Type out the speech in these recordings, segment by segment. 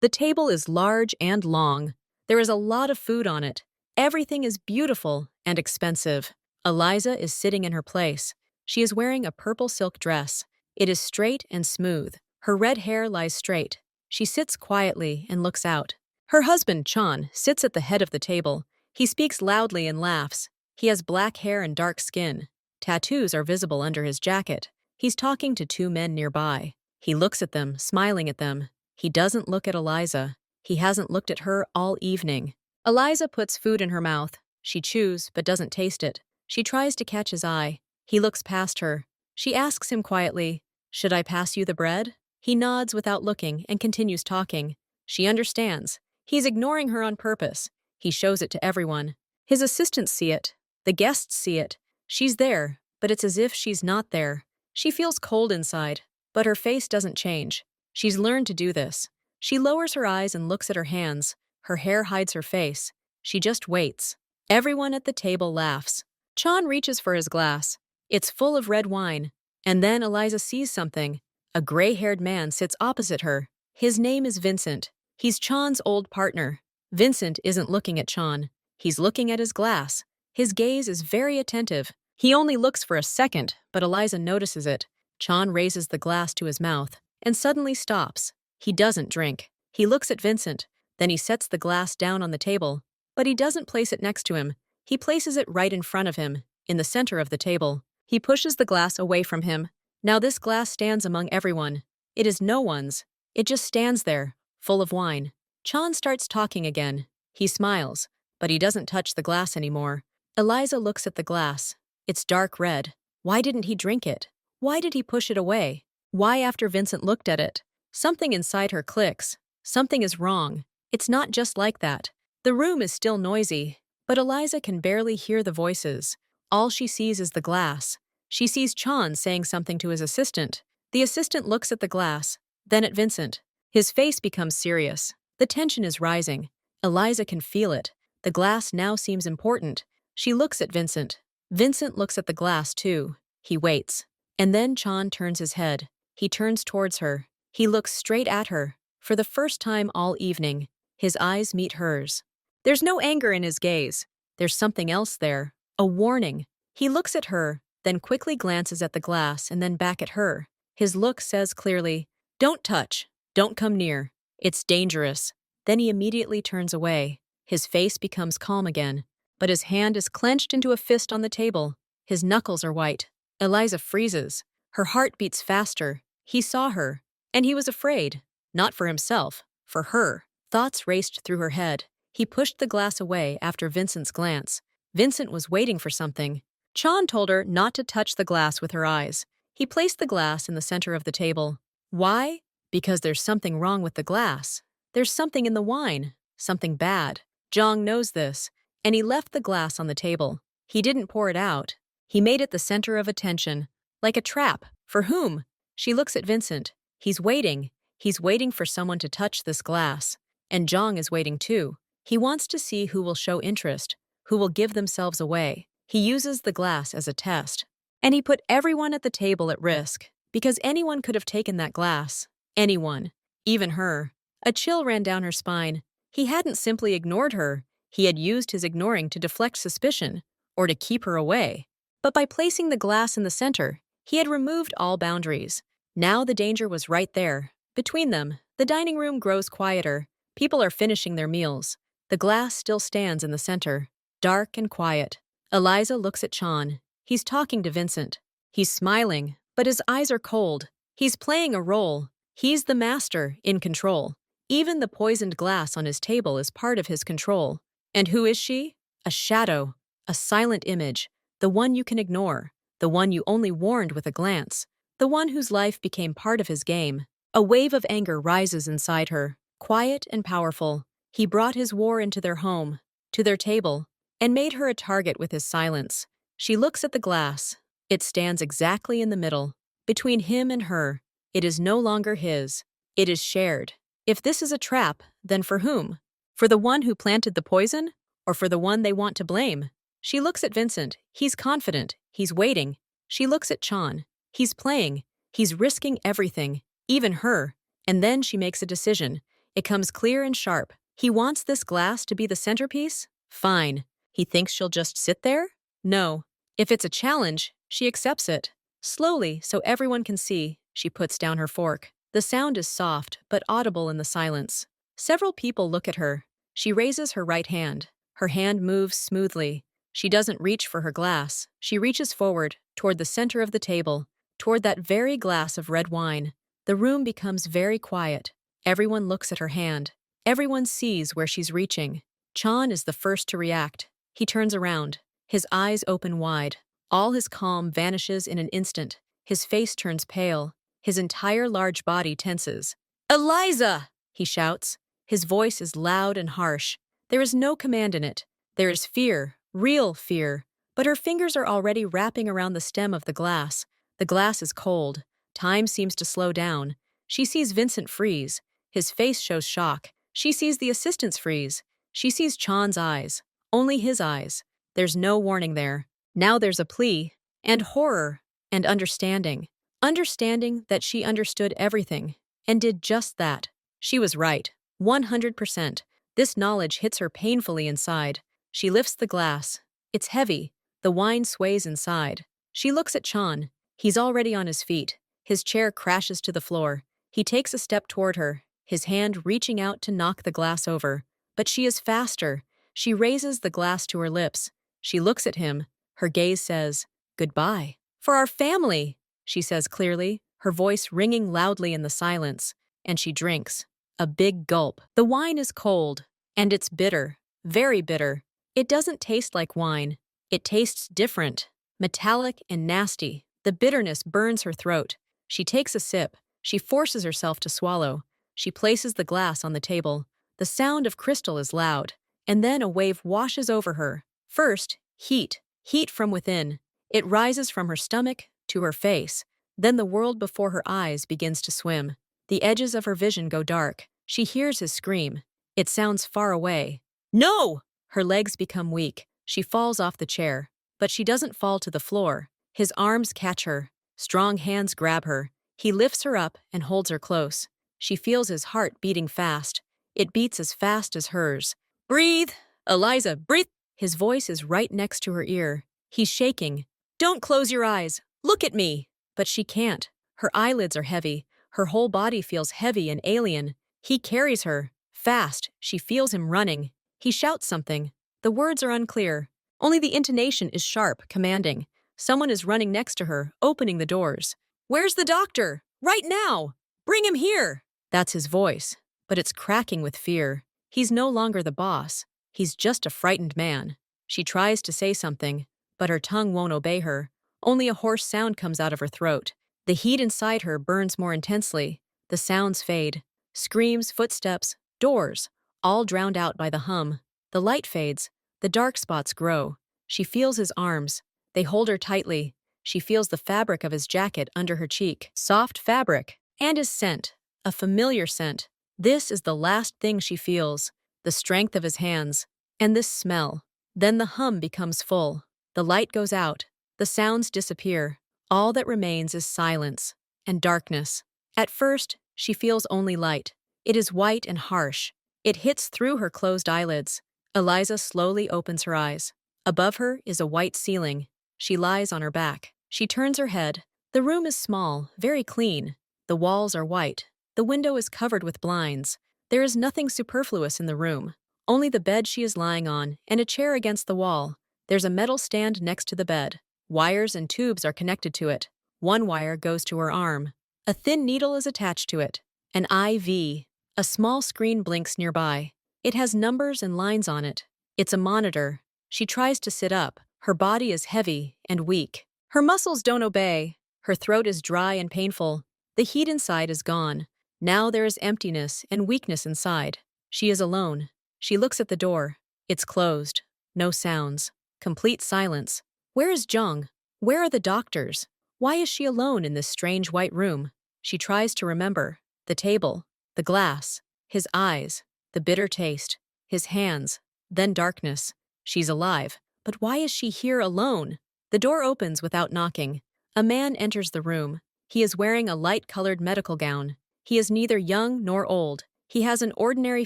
The table is large and long. There is a lot of food on it. Everything is beautiful and expensive. Eliza is sitting in her place. She is wearing a purple silk dress. It is straight and smooth. Her red hair lies straight. She sits quietly and looks out. Her husband, Chan, sits at the head of the table. He speaks loudly and laughs. He has black hair and dark skin. Tattoos are visible under his jacket. He's talking to two men nearby. He looks at them, smiling at them. He doesn't look at Eliza. He hasn't looked at her all evening. Eliza puts food in her mouth. She chews, but doesn't taste it. She tries to catch his eye. He looks past her. She asks him quietly, "Should I pass you the bread?" He nods without looking and continues talking. She understands. He's ignoring her on purpose. He shows it to everyone. His assistants see it. The guests see it. She's there, but it's as if she's not there. She feels cold inside, but her face doesn't change. She's learned to do this. She lowers her eyes and looks at her hands. Her hair hides her face. She just waits. Everyone at the table laughs. Chan reaches for his glass. It's full of red wine. And then Eliza sees something. A gray-haired man sits opposite her. His name is Vincent. He's Chan's old partner. Vincent isn't looking at Chan. He's looking at his glass. His gaze is very attentive. He only looks for a second, but Eliza notices it. Chan raises the glass to his mouth and suddenly stops. He doesn't drink. He looks at Vincent. Then he sets the glass down on the table. But he doesn't place it next to him. He places it right in front of him, in the center of the table. He pushes the glass away from him. Now this glass stands among everyone. It is no one's. It just stands there, full of wine. Chan starts talking again. He smiles, but he doesn't touch the glass anymore. Eliza looks at the glass. It's dark red. Why didn't he drink it? Why did he push it away? Why after Vincent looked at it? Something inside her clicks. Something is wrong. It's not just like that. The room is still noisy, but Eliza can barely hear the voices. All she sees is the glass. She sees Chan saying something to his assistant. The assistant looks at the glass, then at Vincent. His face becomes serious. The tension is rising. Eliza can feel it. The glass now seems important. She looks at Vincent. Vincent looks at the glass too. He waits. And then Chan turns his head. He turns towards her. He looks straight at her. For the first time all evening, his eyes meet hers. There's no anger in his gaze. There's something else there. A warning. He looks at her, then quickly glances at the glass and then back at her. His look says clearly, "Don't touch. Don't come near. It's dangerous." Then he immediately turns away. His face becomes calm again, but his hand is clenched into a fist on the table. His knuckles are white. Eliza freezes. Her heart beats faster. He saw her, and he was afraid. Not for himself, for her. Thoughts raced through her head. He pushed the glass away after Vincent's glance. Vincent was waiting for something. Chan told her not to touch the glass with her eyes. He placed the glass in the center of the table. Why? Because there's something wrong with the glass. There's something in the wine. Something bad. Zhang knows this, and he left the glass on the table. He didn't pour it out. He made it the center of attention. Like a trap. For whom? She looks at Vincent. He's waiting. He's waiting for someone to touch this glass. And Zhang is waiting too. He wants to see who will show interest, who will give themselves away. He uses the glass as a test. And he put everyone at the table at risk, because anyone could have taken that glass. Anyone. Even her. A chill ran down her spine. He hadn't simply ignored her. He had used his ignoring to deflect suspicion, or to keep her away. But by placing the glass in the center, he had removed all boundaries. Now the danger was right there. Between them, the dining room grows quieter. People are finishing their meals. The glass still stands in the center, dark and quiet. Eliza looks at Chan. He's talking to Vincent. He's smiling, but his eyes are cold. He's playing a role. He's the master, in control. Even the poisoned glass on his table is part of his control. And who is she? A shadow, a silent image, the one you can ignore, the one you only warned with a glance, the one whose life became part of his game. A wave of anger rises inside her, quiet and powerful. He brought his war into their home, to their table, and made her a target with his silence. She looks at the glass. It stands exactly in the middle. Between him and her, it is no longer his. It is shared. If this is a trap, then for whom? For the one who planted the poison? Or for the one they want to blame? She looks at Vincent. He's confident. He's waiting. She looks at Chan. He's playing. He's risking everything, even her. And then she makes a decision. It comes clear and sharp. He wants this glass to be the centerpiece? Fine. He thinks she'll just sit there? No. If it's a challenge, she accepts it. Slowly, so everyone can see, she puts down her fork. The sound is soft, but audible in the silence. Several people look at her. She raises her right hand. Her hand moves smoothly. She doesn't reach for her glass. She reaches forward, toward the center of the table, toward that very glass of red wine. The room becomes very quiet. Everyone looks at her hand. Everyone sees where she's reaching. Chan is the first to react. He turns around. His eyes open wide. All his calm vanishes in an instant. His face turns pale. His entire large body tenses. "Eliza!" he shouts. His voice is loud and harsh. There is no command in it. There is fear, real fear. But her fingers are already wrapping around the stem of the glass. The glass is cold. Time seems to slow down. She sees Vincent freeze. His face shows shock. She sees the assistants freeze. She sees Chan's eyes. Only his eyes. There's no warning there. Now there's a plea, and horror, and understanding. Understanding that she understood everything, and did just that. She was right, 100%. This knowledge hits her painfully inside. She lifts the glass. It's heavy. The wine sways inside. She looks at Chan. He's already on his feet. His chair crashes to the floor. He takes a step toward her, his hand reaching out to knock the glass over. But she is faster. She raises the glass to her lips. She looks at him. Her gaze says, "Goodbye. For our family," she says clearly, her voice ringing loudly in the silence. And she drinks. A big gulp. The wine is cold, and it's bitter, very bitter. It doesn't taste like wine. It tastes different, metallic and nasty. The bitterness burns her throat. She takes a sip. She forces herself to swallow. She places the glass on the table. The sound of crystal is loud, and then a wave washes over her. First, heat. Heat from within. It rises from her stomach to her face. Then the world before her eyes begins to swim. The edges of her vision go dark. She hears his scream. It sounds far away. "No!" Her legs become weak. She falls off the chair. But she doesn't fall to the floor. His arms catch her. Strong hands grab her. He lifts her up and holds her close. She feels his heart beating fast. It beats as fast as hers. "Breathe! Eliza, breathe!" His voice is right next to her ear. He's shaking. "Don't close your eyes. Look at me." But she can't. Her eyelids are heavy. Her whole body feels heavy and alien. He carries her. Fast. She feels him running. He shouts something. The words are unclear. Only the intonation is sharp, commanding. Someone is running next to her, opening the doors. "Where's the doctor? Right now! Bring him here!" That's his voice. But it's cracking with fear. He's no longer the boss. He's just a frightened man. She tries to say something, but her tongue won't obey her. Only a hoarse sound comes out of her throat. The heat inside her burns more intensely. The sounds fade. Screams, footsteps, doors, all drowned out by the hum. The light fades. The dark spots grow. She feels his arms. They hold her tightly. She feels the fabric of his jacket under her cheek. Soft fabric. And his scent. A familiar scent. This is the last thing she feels. The strength of his hands. And this smell. Then the hum becomes full. The light goes out. The sounds disappear. All that remains is silence and darkness. At first, she feels only light. It is white and harsh. It hits through her closed eyelids. Eliza slowly opens her eyes. Above her is a white ceiling. She lies on her back. She turns her head. The room is small, very clean. The walls are white. The window is covered with blinds. There is nothing superfluous in the room. Only the bed she is lying on and a chair against the wall. There's a metal stand next to the bed. Wires and tubes are connected to it. One wire goes to her arm. A thin needle is attached to it. An IV. A small screen blinks nearby. It has numbers and lines on it. It's a monitor. She tries to sit up. Her body is heavy and weak. Her muscles don't obey. Her throat is dry and painful. The heat inside is gone. Now there is emptiness and weakness inside. She is alone. She looks at the door. It's closed. No sounds. Complete silence. Where is Jung? Where are the doctors? Why is she alone in this strange white room? She tries to remember. The table. The glass. His eyes. The bitter taste. His hands. Then darkness. She's alive. But why is she here alone? The door opens without knocking. A man enters the room. He is wearing a light-colored medical gown. He is neither young nor old. He has an ordinary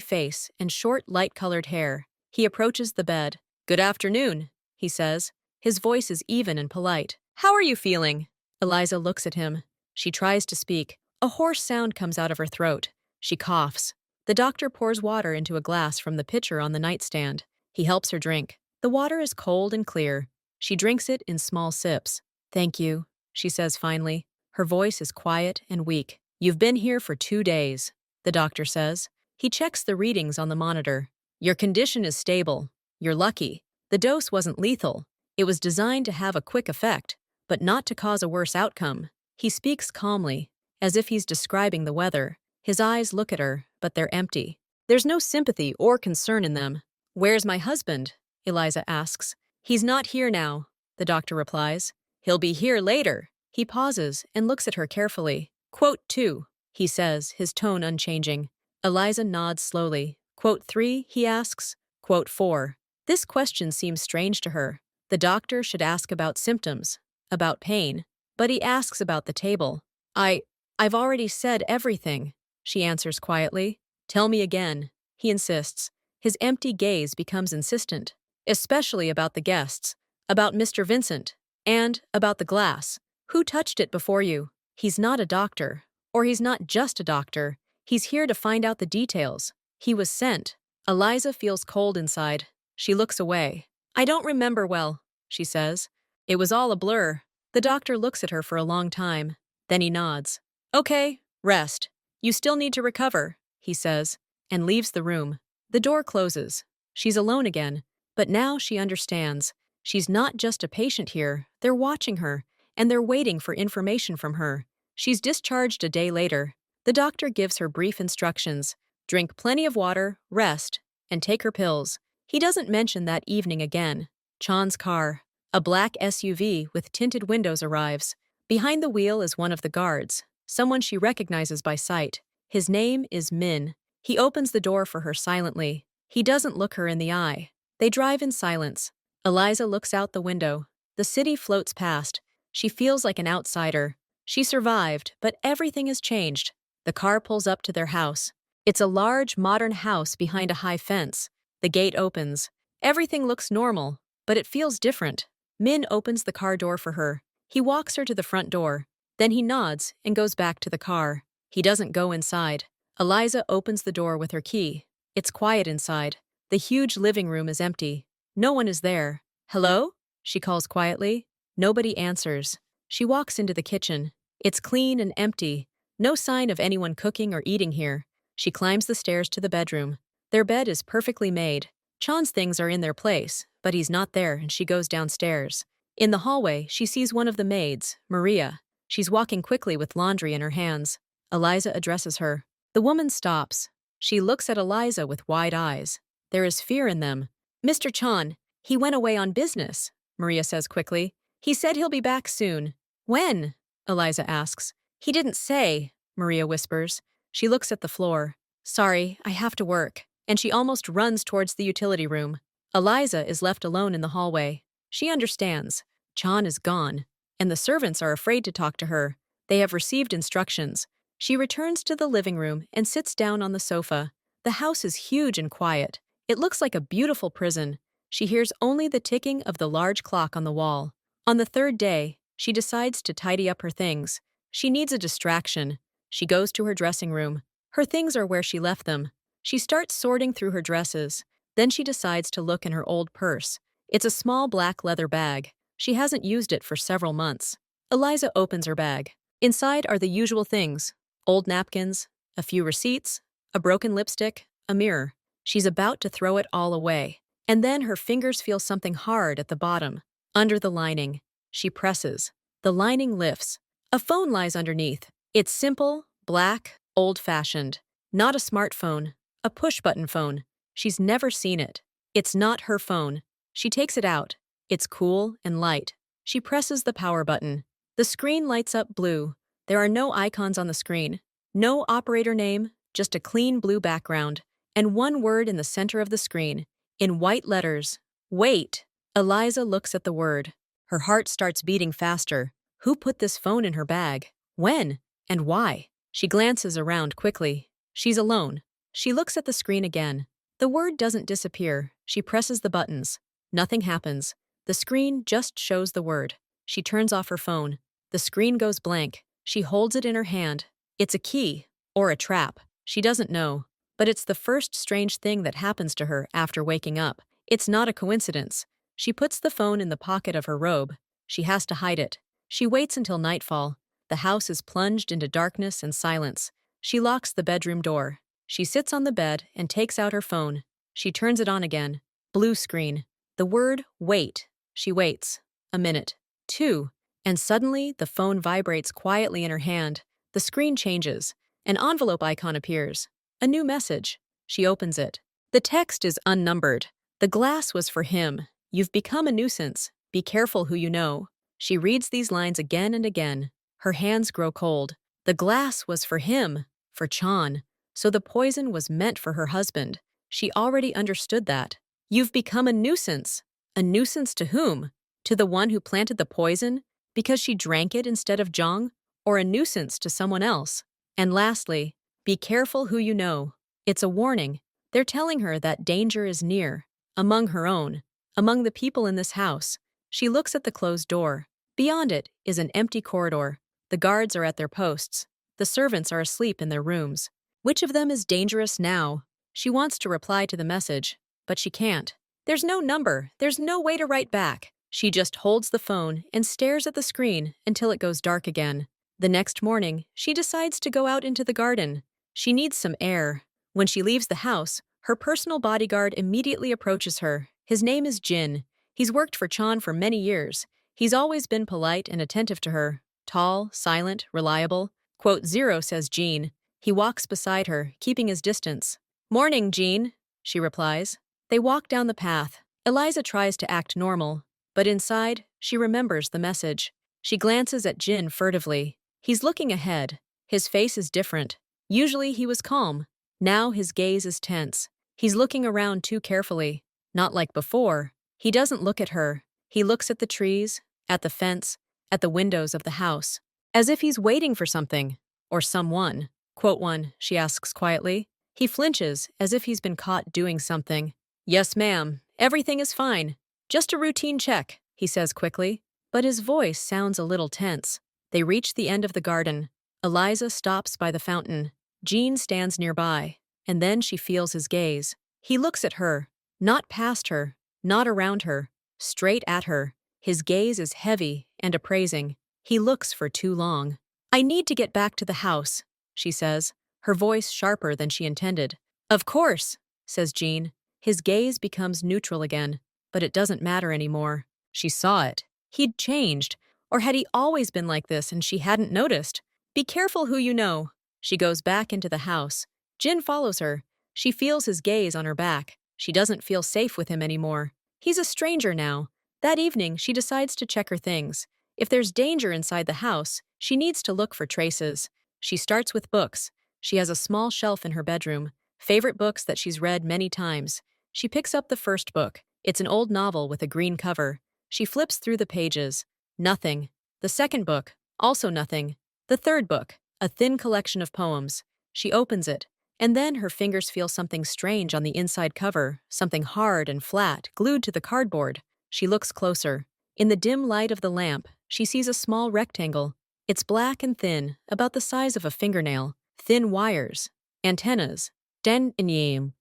face and short, light-colored hair. He approaches the bed. "Good afternoon," he says. His voice is even and polite. "How are you feeling?" Eliza looks at him. She tries to speak. A hoarse sound comes out of her throat. She coughs. The doctor pours water into a glass from the pitcher on the nightstand. He helps her drink. The water is cold and clear. She drinks it in small sips. "Thank you," she says finally. Her voice is quiet and weak. "You've been here for 2 days," the doctor says. He checks the readings on the monitor. "Your condition is stable. You're lucky. The dose wasn't lethal. It was designed to have a quick effect, but not to cause a worse outcome." He speaks calmly, as if he's describing the weather. His eyes look at her, but they're empty. There's no sympathy or concern in them. "Where's my husband?" Eliza asks. "He's not here now," the doctor replies. "He'll be here later." He pauses and looks at her carefully. "Quote 2, he says, his tone unchanging. Eliza nods slowly. "Quote 3, he asks. "Quote 4. This question seems strange to her. The doctor should ask about symptoms, about pain, but he asks about the table. I've already said everything," she answers quietly. "Tell me again," he insists. His empty gaze becomes insistent, especially about the guests, about Mr. Vincent, and about the glass. "Who touched it before you?" He's not a doctor, or he's not just a doctor. He's here to find out the details. He was sent. Eliza feels cold inside. She looks away. "I don't remember well," she says. "It was all a blur." The doctor looks at her for a long time. Then he nods. "Okay, rest. You still need to recover," he says, and leaves the room. The door closes. She's alone again, but now she understands. She's not just a patient here. They're watching her, and they're waiting for information from her. She's discharged a day later. The doctor gives her brief instructions. Drink plenty of water, rest, and take her pills. He doesn't mention that evening again. Chan's car, a black SUV with tinted windows, arrives. Behind the wheel is one of the guards, someone she recognizes by sight. His name is Min. He opens the door for her silently. He doesn't look her in the eye. They drive in silence. Eliza looks out the window. The city floats past. She feels like an outsider. She survived, but everything has changed. The car pulls up to their house. It's a large, modern house behind a high fence. The gate opens. Everything looks normal, but it feels different. Min opens the car door for her. He walks her to the front door. Then he nods and goes back to the car. He doesn't go inside. Eliza opens the door with her key. It's quiet inside. The huge living room is empty. No one is there. "Hello?" she calls quietly. Nobody answers. She walks into the kitchen. It's clean and empty. No sign of anyone cooking or eating here. She climbs the stairs to the bedroom. Their bed is perfectly made. Chan's things are in their place, but he's not there, and she goes downstairs. In the hallway, she sees one of the maids, Maria. She's walking quickly with laundry in her hands. Eliza addresses her. The woman stops. She looks at Eliza with wide eyes. There is fear in them. "Mr. Chan, he went away on business," Maria says quickly. "He said he'll be back soon." "When?" Eliza asks. "He didn't say," Maria whispers. She looks at the floor. "Sorry, I have to work." And she almost runs towards the utility room. Eliza is left alone in the hallway. She understands. Chan is gone, and the servants are afraid to talk to her. They have received instructions. She returns to the living room and sits down on the sofa. The house is huge and quiet. It looks like a beautiful prison. She hears only the ticking of the large clock on the wall. On the third day, she decides to tidy up her things. She needs a distraction. She goes to her dressing room. Her things are where she left them. She starts sorting through her dresses. Then she decides to look in her old purse. It's a small black leather bag. She hasn't used it for several months. Eliza opens her bag. Inside are the usual things: old napkins, a few receipts, a broken lipstick, a mirror. She's about to throw it all away. And then her fingers feel something hard at the bottom, under the lining. She presses. The lining lifts. A phone lies underneath. It's simple, black, old-fashioned. Not a smartphone, a push-button phone. She's never seen it. It's not her phone. She takes it out. It's cool and light. She presses the power button. The screen lights up blue. There are no icons on the screen. No operator name, just a clean blue background. And one word in the center of the screen, in white letters: "Wait." Eliza looks at the word. Her heart starts beating faster. Who put this phone in her bag? When? And why? She glances around quickly. She's alone. She looks at the screen again. The word doesn't disappear. She presses the buttons. Nothing happens. The screen just shows the word. She turns off her phone. The screen goes blank. She holds it in her hand. It's a key. Or a trap. She doesn't know. But it's the first strange thing that happens to her after waking up. It's not a coincidence. She puts the phone in the pocket of her robe. She has to hide it. She waits until nightfall. The house is plunged into darkness and silence. She locks the bedroom door. She sits on the bed and takes out her phone. She turns it on again. Blue screen. The word wait. She waits. A minute. 2. And suddenly, the phone vibrates quietly in her hand. The screen changes. An envelope icon appears. A new message. She opens it. The text is unnumbered. The glass was for him. You've become a nuisance. Be careful who you know. She reads these lines again and again. Her hands grow cold. The glass was for him. For Chan. So the poison was meant for her husband. She already understood that. You've become a nuisance. A nuisance to whom? To the one who planted the poison? Because she drank it instead of Zhang? Or a nuisance to someone else? And lastly, be careful who you know. It's a warning. They're telling her that danger is near. Among her own. Among the people in this house. She looks at the closed door. Beyond it is an empty corridor. The guards are at their posts. The servants are asleep in their rooms. Which of them is dangerous now? She wants to reply to the message, but she can't. There's no number. There's no way to write back. She just holds the phone and stares at the screen until it goes dark again. The next morning, she decides to go out into the garden. She needs some air. When she leaves the house, her personal bodyguard immediately approaches her. His name is Jin. He's worked for Chan for many years. He's always been polite and attentive to her. Tall, silent, reliable. Quote 0 says Jean. He walks beside her, keeping his distance. Morning, Jean, she replies. They walk down the path. Eliza tries to act normal, but inside, she remembers the message. She glances at Jin furtively. He's looking ahead. His face is different. Usually he was calm. Now his gaze is tense. He's looking around too carefully. Not like before. He doesn't look at her. He looks at the trees, at the fence, at the windows of the house, as if he's waiting for something, or someone. Quote 1, she asks quietly. He flinches, as if he's been caught doing something. Yes, ma'am. Everything is fine. Just a routine check, he says quickly. But his voice sounds a little tense. They reach the end of the garden. Eliza stops by the fountain. Jean stands nearby, and then she feels his gaze. He looks at her, not past her, not around her, straight at her. His gaze is heavy and appraising. He looks for too long. I need to get back to the house, she says, her voice sharper than she intended. Of course, says Jean. His gaze becomes neutral again, but it doesn't matter anymore. She saw it. He'd changed. Or had he always been like this and she hadn't noticed? Be careful who you know. She goes back into the house. Jin follows her. She feels his gaze on her back. She doesn't feel safe with him anymore. He's a stranger now. That evening, she decides to check her things. If there's danger inside the house, she needs to look for traces. She starts with books. She has a small shelf in her bedroom, favorite books that she's read many times. She picks up the first book. It's an old novel with a green cover. She flips through the pages. Nothing. The second book. Also nothing. The third book. A thin collection of poems. She opens it, and then her fingers feel something strange on the inside cover, something hard and flat, glued to the cardboard. She looks closer. In the dim light of the lamp, she sees a small rectangle. It's black and thin, about the size of a fingernail. Thin wires. Antennas. Intertwine.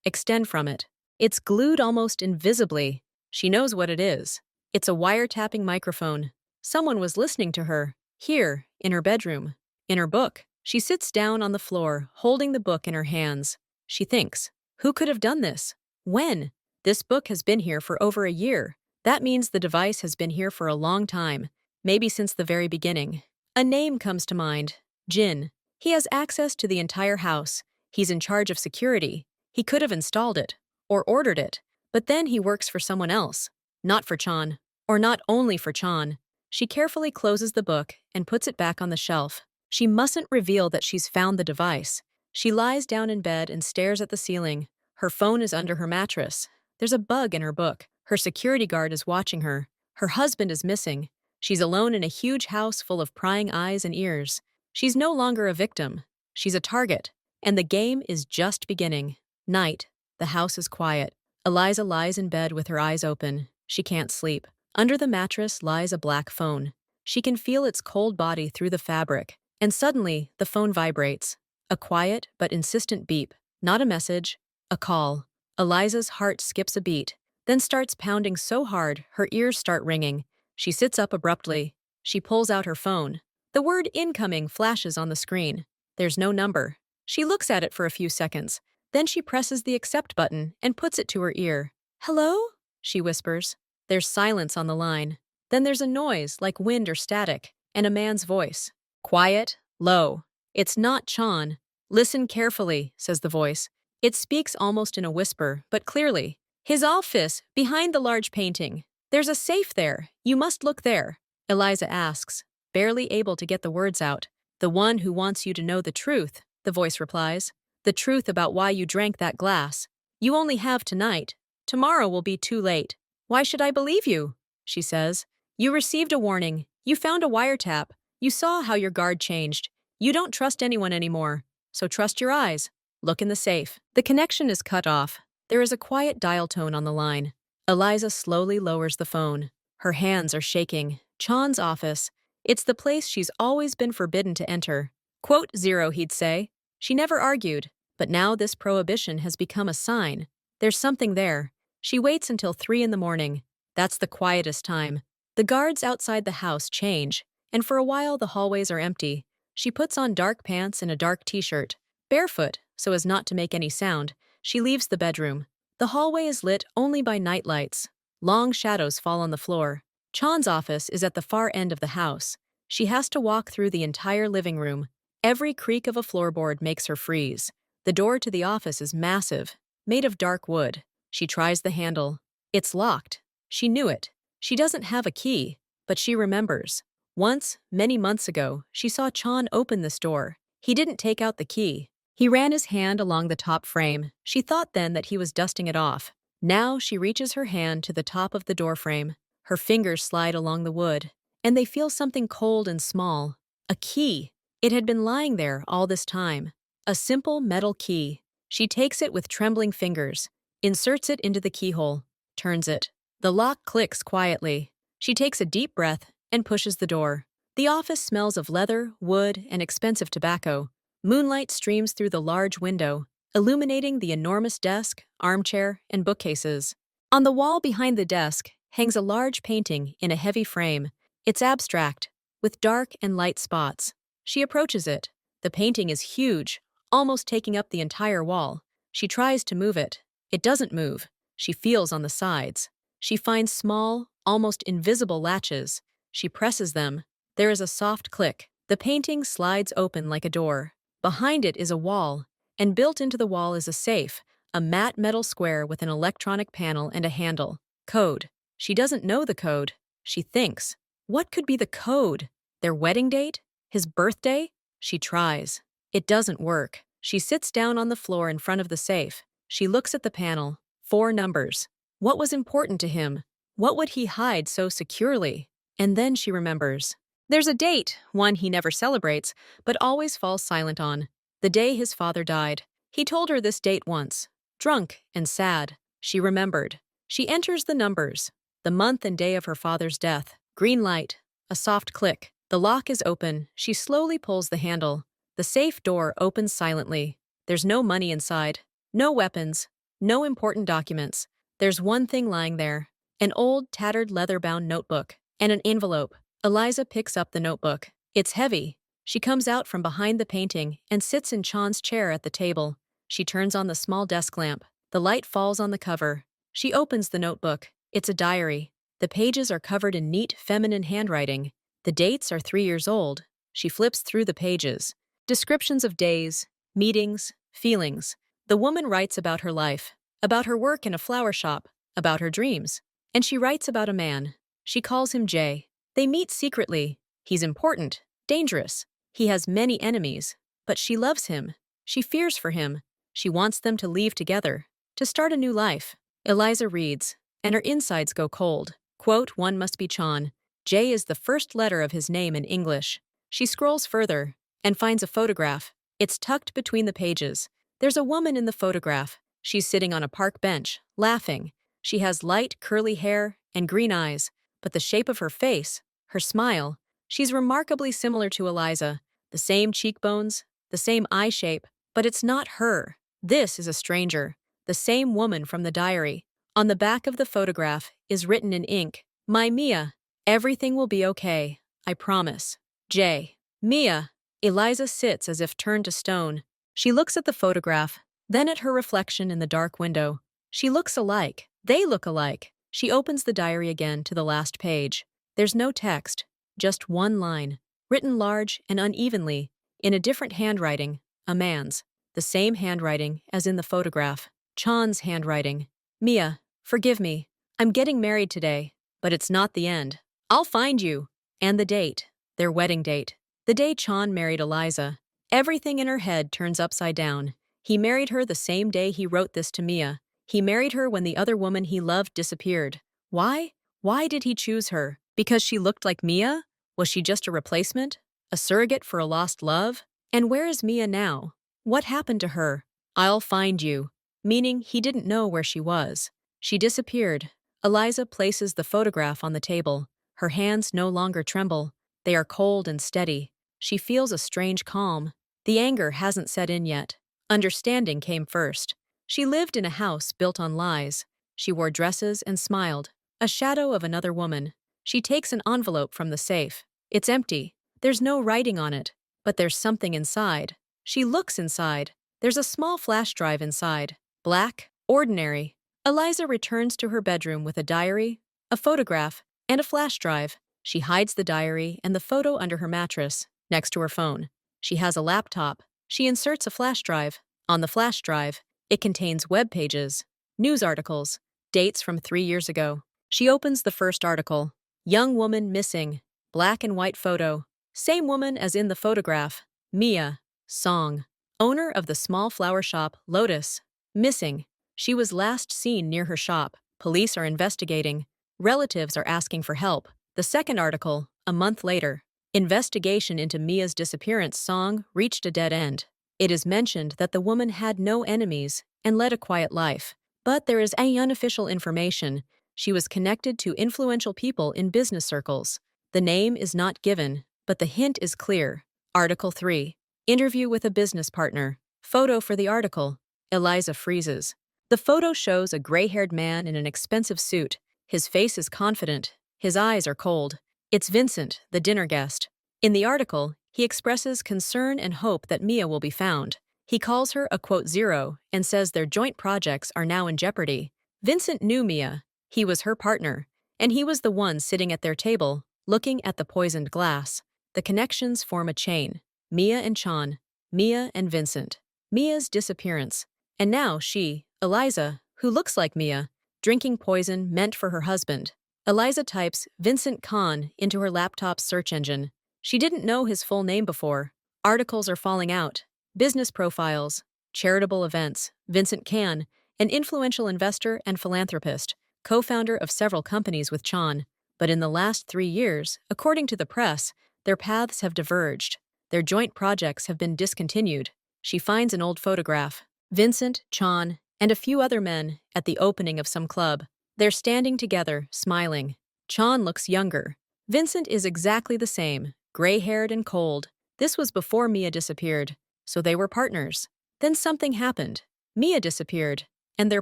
Extend from it. It's glued almost invisibly. She knows what it is. It's a wiretapping microphone. Someone was listening to her. Here, in her bedroom. In her book. She sits down on the floor, holding the book in her hands. She thinks, who could have done this? When? This book has been here for over a year. That means the device has been here for a long time, maybe since the very beginning. A name comes to mind. Jin. He has access to the entire house. He's in charge of security. He could have installed it, or ordered it, but then he works for someone else. Not for Chan, or not only for Chan. She carefully closes the book and puts it back on the shelf. She mustn't reveal that she's found the device. She lies down in bed and stares at the ceiling. Her phone is under her mattress. There's a bug in her book. Her security guard is watching her. Her husband is missing. She's alone in a huge house full of prying eyes and ears. She's no longer a victim. She's a target. And the game is just beginning. Night. The house is quiet. Eliza lies in bed with her eyes open. She can't sleep. Under the mattress lies a black phone. She can feel its cold body through the fabric. And suddenly, the phone vibrates. A quiet but insistent beep. Not a message. A call. Eliza's heart skips a beat, then starts pounding so hard her ears start ringing. She sits up abruptly. She pulls out her phone. The word incoming flashes on the screen. There's no number. She looks at it for a few seconds. Then she presses the accept button and puts it to her ear. "Hello?" she whispers. There's silence on the line. Then there's a noise like wind or static, and a man's voice. Quiet, low. "It's not Chan." "Listen carefully," says the voice. It speaks almost in a whisper, but clearly. "His office, behind the large painting. There's a safe there. You must look there." Eliza asks, barely able to get the words out. "The one who wants you to know the truth," the voice replies. "The truth about why you drank that glass. You only have tonight. Tomorrow will be too late." "Why should I believe you?" she says. "You received a warning. You found a wiretap. You saw how your guard changed. You don't trust anyone anymore. So trust your eyes. Look in the safe." The connection is cut off. There is a quiet dial tone on the line. Eliza slowly lowers the phone. Her hands are shaking. Chan's office. It's the place she's always been forbidden to enter. Quote zero, he'd say. She never argued, but now this prohibition has become a sign. There's something there. She waits until 3 in the morning. That's the quietest time. The guards outside the house change, and for a while the hallways are empty. She puts on dark pants and a dark t-shirt. Barefoot, so as not to make any sound, she leaves the bedroom. The hallway is lit only by night lights. Long shadows fall on the floor. Chan's office is at the far end of the house. She has to walk through the entire living room. Every creak of a floorboard makes her freeze. The door to the office is massive, made of dark wood. She tries the handle. It's locked. She knew it. She doesn't have a key, but she remembers. Once, many months ago, she saw Chan open this door. He didn't take out the key. He ran his hand along the top frame. She thought then that he was dusting it off. Now she reaches her hand to the top of the door frame. Her fingers slide along the wood, and they feel something cold and small. A key. It had been lying there all this time. A simple metal key. She takes it with trembling fingers, inserts it into the keyhole, turns it. The lock clicks quietly. She takes a deep breath and pushes the door. The office smells of leather, wood, and expensive tobacco. Moonlight streams through the large window, illuminating the enormous desk, armchair, and bookcases. On the wall behind the desk hangs a large painting in a heavy frame. It's abstract, with dark and light spots. She approaches it. The painting is huge, almost taking up the entire wall. She tries to move it. It doesn't move. She feels on the sides. She finds small, almost invisible latches. She presses them. There is a soft click. The painting slides open like a door. Behind it is a wall, and built into the wall is a safe, a matte metal square with an electronic panel and a handle. Code. She doesn't know the code. She thinks. What could be the code? Their wedding date? His birthday? She tries. It doesn't work. She sits down on the floor in front of the safe. She looks at the panel. 4 numbers. What was important to him? What would he hide so securely? And then she remembers. There's a date, one he never celebrates, but always falls silent on. The day his father died. He told her this date once. Drunk and sad. She remembered. She enters the numbers. The month and day of her father's death. Green light. A soft click. The lock is open. She slowly pulls the handle. The safe door opens silently. There's no money inside. No weapons. No important documents. There's one thing lying there. An old, tattered, leather-bound notebook. And an envelope. Eliza picks up the notebook. It's heavy. She comes out from behind the painting and sits in Chan's chair at the table. She turns on the small desk lamp. The light falls on the cover. She opens the notebook. It's a diary. The pages are covered in neat, feminine handwriting. The dates are 3 years old. She flips through the pages. Descriptions of days, meetings, feelings. The woman writes about her life, about her work in a flower shop, about her dreams. And she writes about a man. She calls him Jay. They meet secretly. He's important, dangerous. He has many enemies, but she loves him. She fears for him. She wants them to leave together, to start a new life. Eliza reads, and her insides go cold. Quote, one must be Chan. J is the first letter of his name in English. She scrolls further and finds a photograph. It's tucked between the pages. There's a woman in the photograph. She's sitting on a park bench, laughing. She has light, curly hair and green eyes, but the shape of her face, her smile, she's remarkably similar to Eliza. The same cheekbones, the same eye shape, but it's not her. This is a stranger. The same woman from the diary. On the back of the photograph is written in ink, "My Mia, everything will be okay. I promise. J." Mia. Eliza sits as if turned to stone. She looks at the photograph, then at her reflection in the dark window. She looks alike. They look alike. She opens the diary again to the last page. There's no text, just one line, written large and unevenly, in a different handwriting, a man's. The same handwriting as in the photograph. Chan's handwriting. "Mia, forgive me. I'm getting married today, but it's not the end. I'll find you." And the date, their wedding date. The day Chan married Eliza. Everything in her head turns upside down. He married her the same day he wrote this to Mia. He married her when the other woman he loved disappeared. Why? Why did he choose her? Because she looked like Mia? Was she just a replacement? A surrogate for a lost love? And where is Mia now? What happened to her? "I'll find you," meaning he didn't know where she was. She disappeared. Eliza places the photograph on the table. Her hands no longer tremble. They are cold and steady. She feels a strange calm. The anger hasn't set in yet. Understanding came first. She lived in a house built on lies. She wore dresses and smiled, a shadow of another woman. She takes an envelope from the safe. It's empty. There's no writing on it, but there's something inside. She looks inside. There's a small flash drive inside. Black, ordinary. Eliza returns to her bedroom with a diary, a photograph, and a flash drive. She hides the diary and the photo under her mattress, next to her phone. She has a laptop. She inserts a flash drive. On the flash drive, it contains web pages, news articles, dates from 3 years ago. She opens the first article. Young woman missing. Black and white photo. Same woman as in the photograph. Mia. Song. Owner of the small flower shop, Lotus. Missing. She was last seen near her shop. Police are investigating. Relatives are asking for help. The second article, a month later. Investigation into Mia's disappearance. Song reached a dead end. It is mentioned that the woman had no enemies and led a quiet life. But there is unofficial information. She was connected to influential people in business circles. The name is not given, but the hint is clear. Article 3. Interview with a business partner. Photo for the article. Eliza freezes. The photo shows a gray-haired man in an expensive suit. His face is confident. His eyes are cold. It's Vincent, the dinner guest. In the article, he expresses concern and hope that Mia will be found. He calls her a quote zero and says their joint projects are now in jeopardy. Vincent knew Mia. He was her partner, and he was the one sitting at their table, looking at the poisoned glass. The connections form a chain. Mia and Chan, Mia and Vincent. Mia's disappearance. And now she, Eliza, who looks like Mia, drinking poison meant for her husband. Eliza types Vincent Khan into her laptop's search engine. She didn't know his full name before. Articles are falling out. Business profiles, charitable events. Vincent Khan, an influential investor and philanthropist, co-founder of several companies with Chan. But in the last 3 years, according to the press, their paths have diverged. Their joint projects have been discontinued. She finds an old photograph. Vincent, Chan, and a few other men at the opening of some club. They're standing together, smiling. Chan looks younger. Vincent is exactly the same, gray-haired and cold. This was before Mia disappeared, so they were partners. Then something happened. Mia disappeared, and their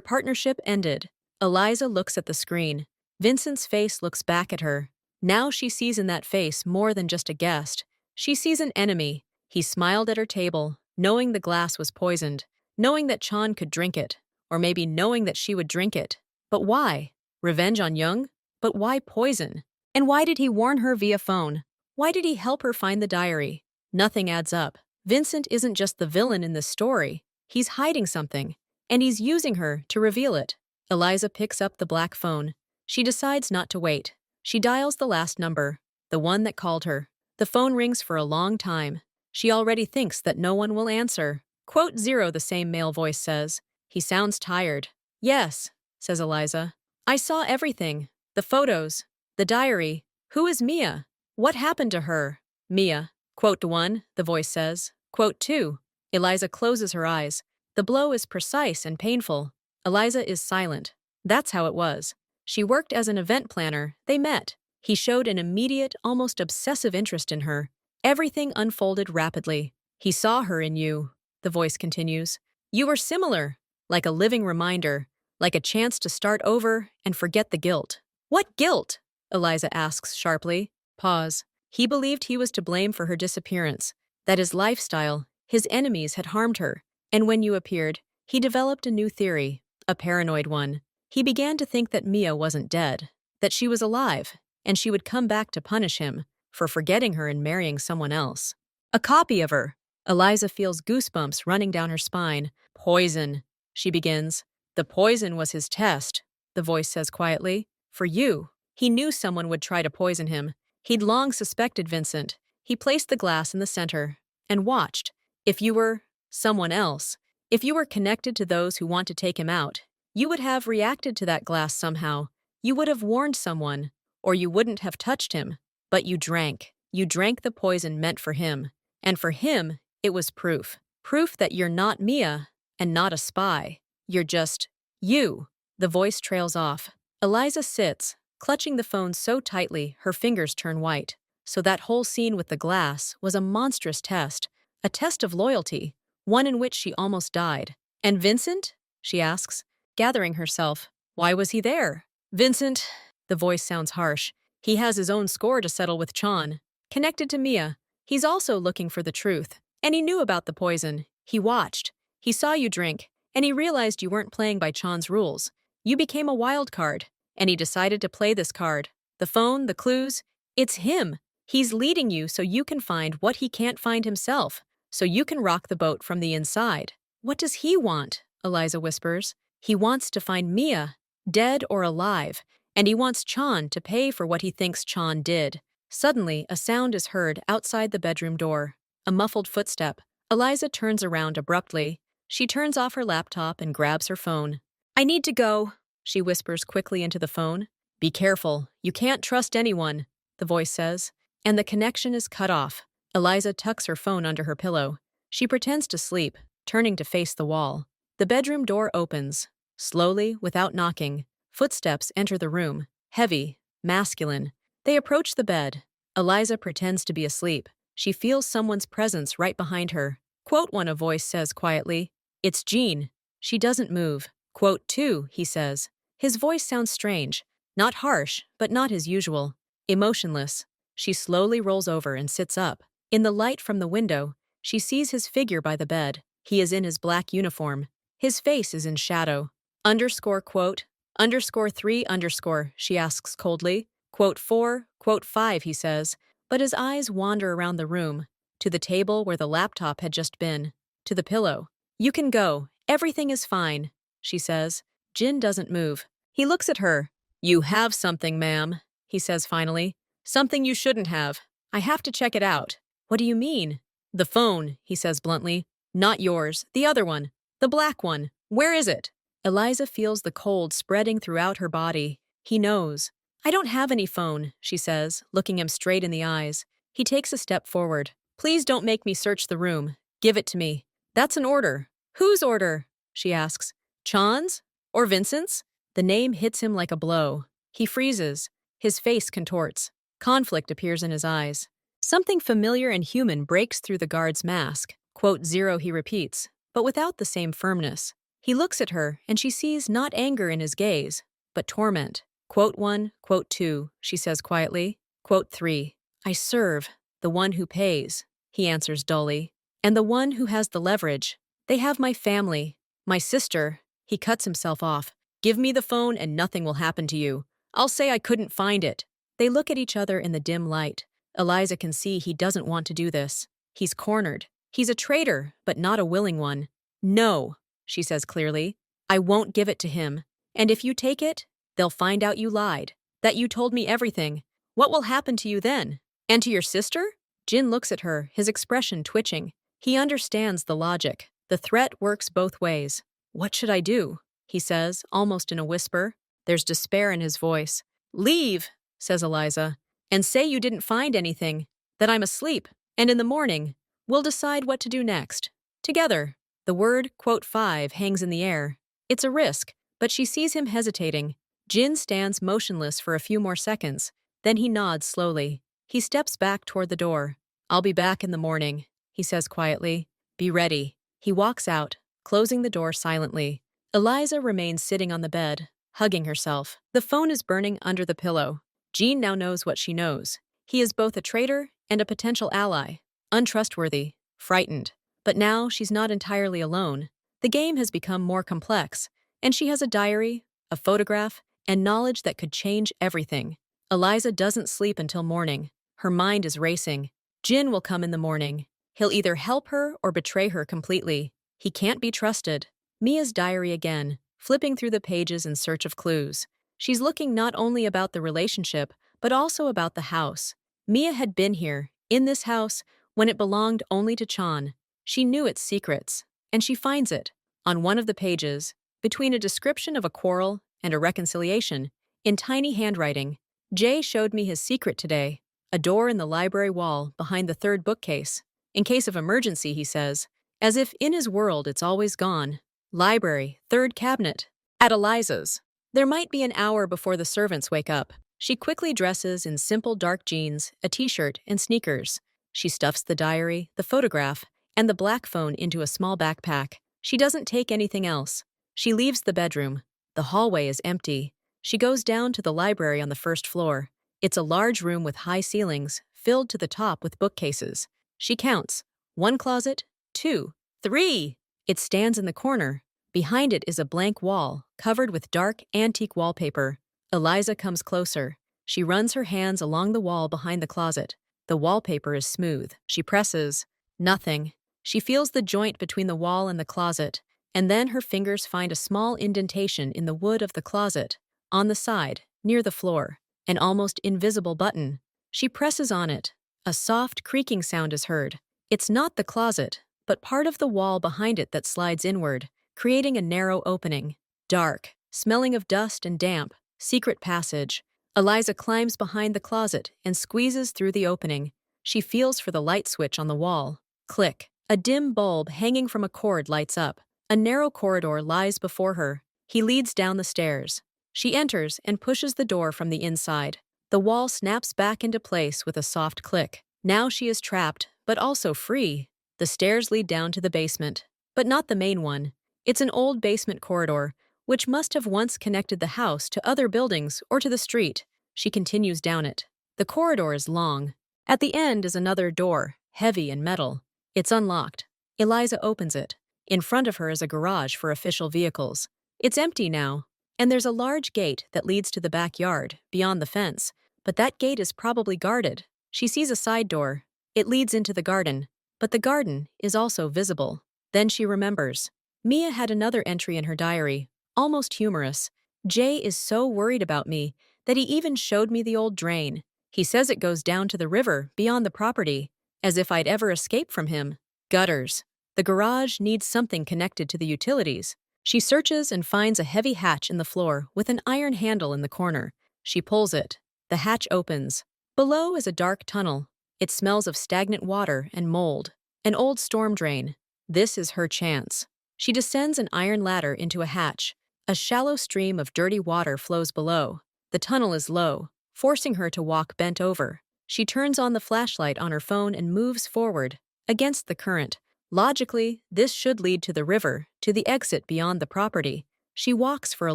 partnership ended. Eliza looks at the screen. Vincent's face looks back at her. Now she sees in that face more than just a guest. She sees an enemy. He smiled at her table, knowing the glass was poisoned, knowing that Chan could drink it, or maybe knowing that she would drink it. But why? Revenge on Young? But why poison? And why did he warn her via phone? Why did he help her find the diary? Nothing adds up. Vincent isn't just the villain in this story. He's hiding something, and he's using her to reveal it. Eliza picks up the black phone. She decides not to wait. She dials the last number, the one that called her. The phone rings for a long time. She already thinks that no one will answer. Quote zero, the same male voice says. He sounds tired. Yes, says Eliza. I saw everything. The photos. The diary. Who is Mia? What happened to her? Mia. Quote 1, the voice says. Quote 2. Eliza closes her eyes. The blow is precise and painful. Eliza is silent. That's how it was. She worked as an event planner. They met. He showed an immediate, almost obsessive interest in her. Everything unfolded rapidly. He saw her in you, the voice continues. You were similar, like a living reminder, like a chance to start over and forget the guilt. What guilt? Eliza asks sharply. Pause. He believed he was to blame for her disappearance, that his lifestyle, his enemies had harmed her. And when you appeared, he developed a new theory, a paranoid one. He began to think that Mia wasn't dead, that she was alive, and she would come back to punish him for forgetting her and marrying someone else. A copy of her. Eliza feels goosebumps running down her spine. Poison, she begins. The poison was his test, the voice says quietly. For you. He knew someone would try to poison him. He'd long suspected Vincent. He placed the glass in the center and watched. If you were someone else, if you were connected to those who want to take him out, you would have reacted to that glass somehow. You would have warned someone, or you wouldn't have touched him. But you drank. You drank the poison meant for him. And for him, it was proof. Proof that you're not Mia and not a spy. You're just you. The voice trails off. Eliza sits, clutching the phone so tightly her fingers turn white. So that whole scene with the glass was a monstrous test, a test of loyalty, one in which she almost died. And Vincent? She asks, gathering herself. Why was he there? Vincent, the voice sounds harsh. He has his own score to settle with Chan. Connected to Mia. He's also looking for the truth. And he knew about the poison. He watched. He saw you drink, and he realized you weren't playing by Chan's rules. You became a wild card, and he decided to play this card. The phone, the clues, it's him. He's leading you so you can find what he can't find himself, so you can rock the boat from the inside. What does he want? Eliza whispers. He wants to find Mia, dead or alive, and he wants Chan to pay for what he thinks Chan did. Suddenly, a sound is heard outside the bedroom door. A muffled footstep. Eliza turns around abruptly. She turns off her laptop and grabs her phone. I need to go, she whispers quickly into the phone. Be careful. You can't trust anyone, the voice says. And the connection is cut off. Eliza tucks her phone under her pillow. She pretends to sleep, turning to face the wall. The bedroom door opens. Slowly, without knocking, footsteps enter the room, heavy, masculine. They approach the bed. Eliza pretends to be asleep. She feels someone's presence right behind her. Quote one, a voice says quietly. It's Jean. She doesn't move. Quote two, he says. His voice sounds strange, not harsh, but not his usual. Emotionless. She slowly rolls over and sits up. In the light from the window, she sees his figure by the bed. He is in his black uniform. His face is in shadow. Quote, _3, she asks coldly. Quote 4, quote 5, he says, but his eyes wander around the room, to the table where the laptop had just been, to the pillow. You can go. Everything is fine, she says. Jin doesn't move. He looks at her. You have something, ma'am, he says finally. Something you shouldn't have. I have to check it out. What do you mean? The phone, he says bluntly. Not yours, the other one. The black one. Where is it? Eliza feels the cold spreading throughout her body. He knows. I don't have any phone, she says, looking him straight in the eyes. He takes a step forward. Please don't make me search the room. Give it to me. That's an order. Whose order? She asks. Chan's? Or Vincent's? The name hits him like a blow. He freezes. His face contorts. Conflict appears in his eyes. Something familiar and human breaks through the guard's mask. Quote 0, he repeats, but without the same firmness. He looks at her, and she sees not anger in his gaze, but torment. Quote 1, quote 2, she says quietly. Quote 3, I serve, the one who pays, he answers dully. And the one who has the leverage. They have my family, my sister. He cuts himself off. Give me the phone and nothing will happen to you. I'll say I couldn't find it. They look at each other in the dim light. Eliza can see he doesn't want to do this. He's cornered. He's a traitor, but not a willing one. No, she says clearly. I won't give it to him. And if you take it, they'll find out you lied, that you told me everything. What will happen to you then? And to your sister? Jin looks at her, his expression twitching. He understands the logic. The threat works both ways. What should I do? He says, almost in a whisper. There's despair in his voice. Leave, says Eliza, and say you didn't find anything, that I'm asleep, and in the morning, we'll decide what to do next. Together, the word, quote 5 hangs in the air. It's a risk, but she sees him hesitating. Jin stands motionless for a few more seconds. Then he nods slowly. He steps back toward the door. I'll be back in the morning, he says quietly. Be ready. He walks out, closing the door silently. Eliza remains sitting on the bed, hugging herself. The phone is burning under the pillow. Jean now knows what she knows. He is both a traitor and a potential ally. Untrustworthy, frightened. But now she's not entirely alone. The game has become more complex, and she has a diary, a photograph, and knowledge that could change everything. Eliza doesn't sleep until morning. Her mind is racing. Jin will come in the morning. He'll either help her or betray her completely. He can't be trusted. Mia's diary again, flipping through the pages in search of clues. She's looking not only about the relationship, but also about the house. Mia had been here, in this house, when it belonged only to Chan. She knew its secrets, and she finds it. On one of the pages, between a description of a quarrel and a reconciliation, in tiny handwriting, Jay showed me his secret today, a door in the library wall behind the third bookcase. In case of emergency, he says, as if in his world it's always gone. Library, third cabinet. At Eliza's. There might be an hour before the servants wake up. She quickly dresses in simple dark jeans, a t-shirt, and sneakers. She stuffs the diary, the photograph, and the black phone into a small backpack. She doesn't take anything else. She leaves the bedroom. The hallway is empty. She goes down to the library on the first floor. It's a large room with high ceilings, filled to the top with bookcases. She counts. 1 closet, 2, 3. It stands in the corner. Behind it is a blank wall, covered with dark, antique wallpaper. Eliza comes closer. She runs her hands along the wall behind the closet. The wallpaper is smooth. She presses. Nothing. She feels the joint between the wall and the closet, and then her fingers find a small indentation in the wood of the closet. On the side, near the floor, an almost invisible button. She presses on it. A soft creaking sound is heard. It's not the closet, but part of the wall behind it that slides inward, creating a narrow opening. Dark, smelling of dust and damp, secret passage. Eliza climbs behind the closet and squeezes through the opening. She feels for the light switch on the wall. Click. A dim bulb hanging from a cord lights up. A narrow corridor lies before her. He leads down the stairs. She enters and pushes the door from the inside. The wall snaps back into place with a soft click. Now she is trapped, but also free. The stairs lead down to the basement, but not the main one. It's an old basement corridor, which must have once connected the house to other buildings or to the street. She continues down it. The corridor is long. At the end is another door, heavy and metal. It's unlocked. Eliza opens it. In front of her is a garage for official vehicles. It's empty now, and there's a large gate that leads to the backyard, beyond the fence, but that gate is probably guarded. She sees a side door. It leads into the garden, but the garden is also visible. Then she remembers. Mia had another entry in her diary, almost humorous. Jay is so worried about me that he even showed me the old drain. He says it goes down to the river beyond the property, as if I'd ever escape from him. Gutters. The garage needs something connected to the utilities. She searches and finds a heavy hatch in the floor with an iron handle in the corner. She pulls it. The hatch opens. Below is a dark tunnel. It smells of stagnant water and mold. An old storm drain. This is her chance. She descends an iron ladder into a hatch. A shallow stream of dirty water flows below. The tunnel is low, forcing her to walk bent over. She turns on the flashlight on her phone and moves forward, against the current. Logically, this should lead to the river, to the exit beyond the property. She walks for a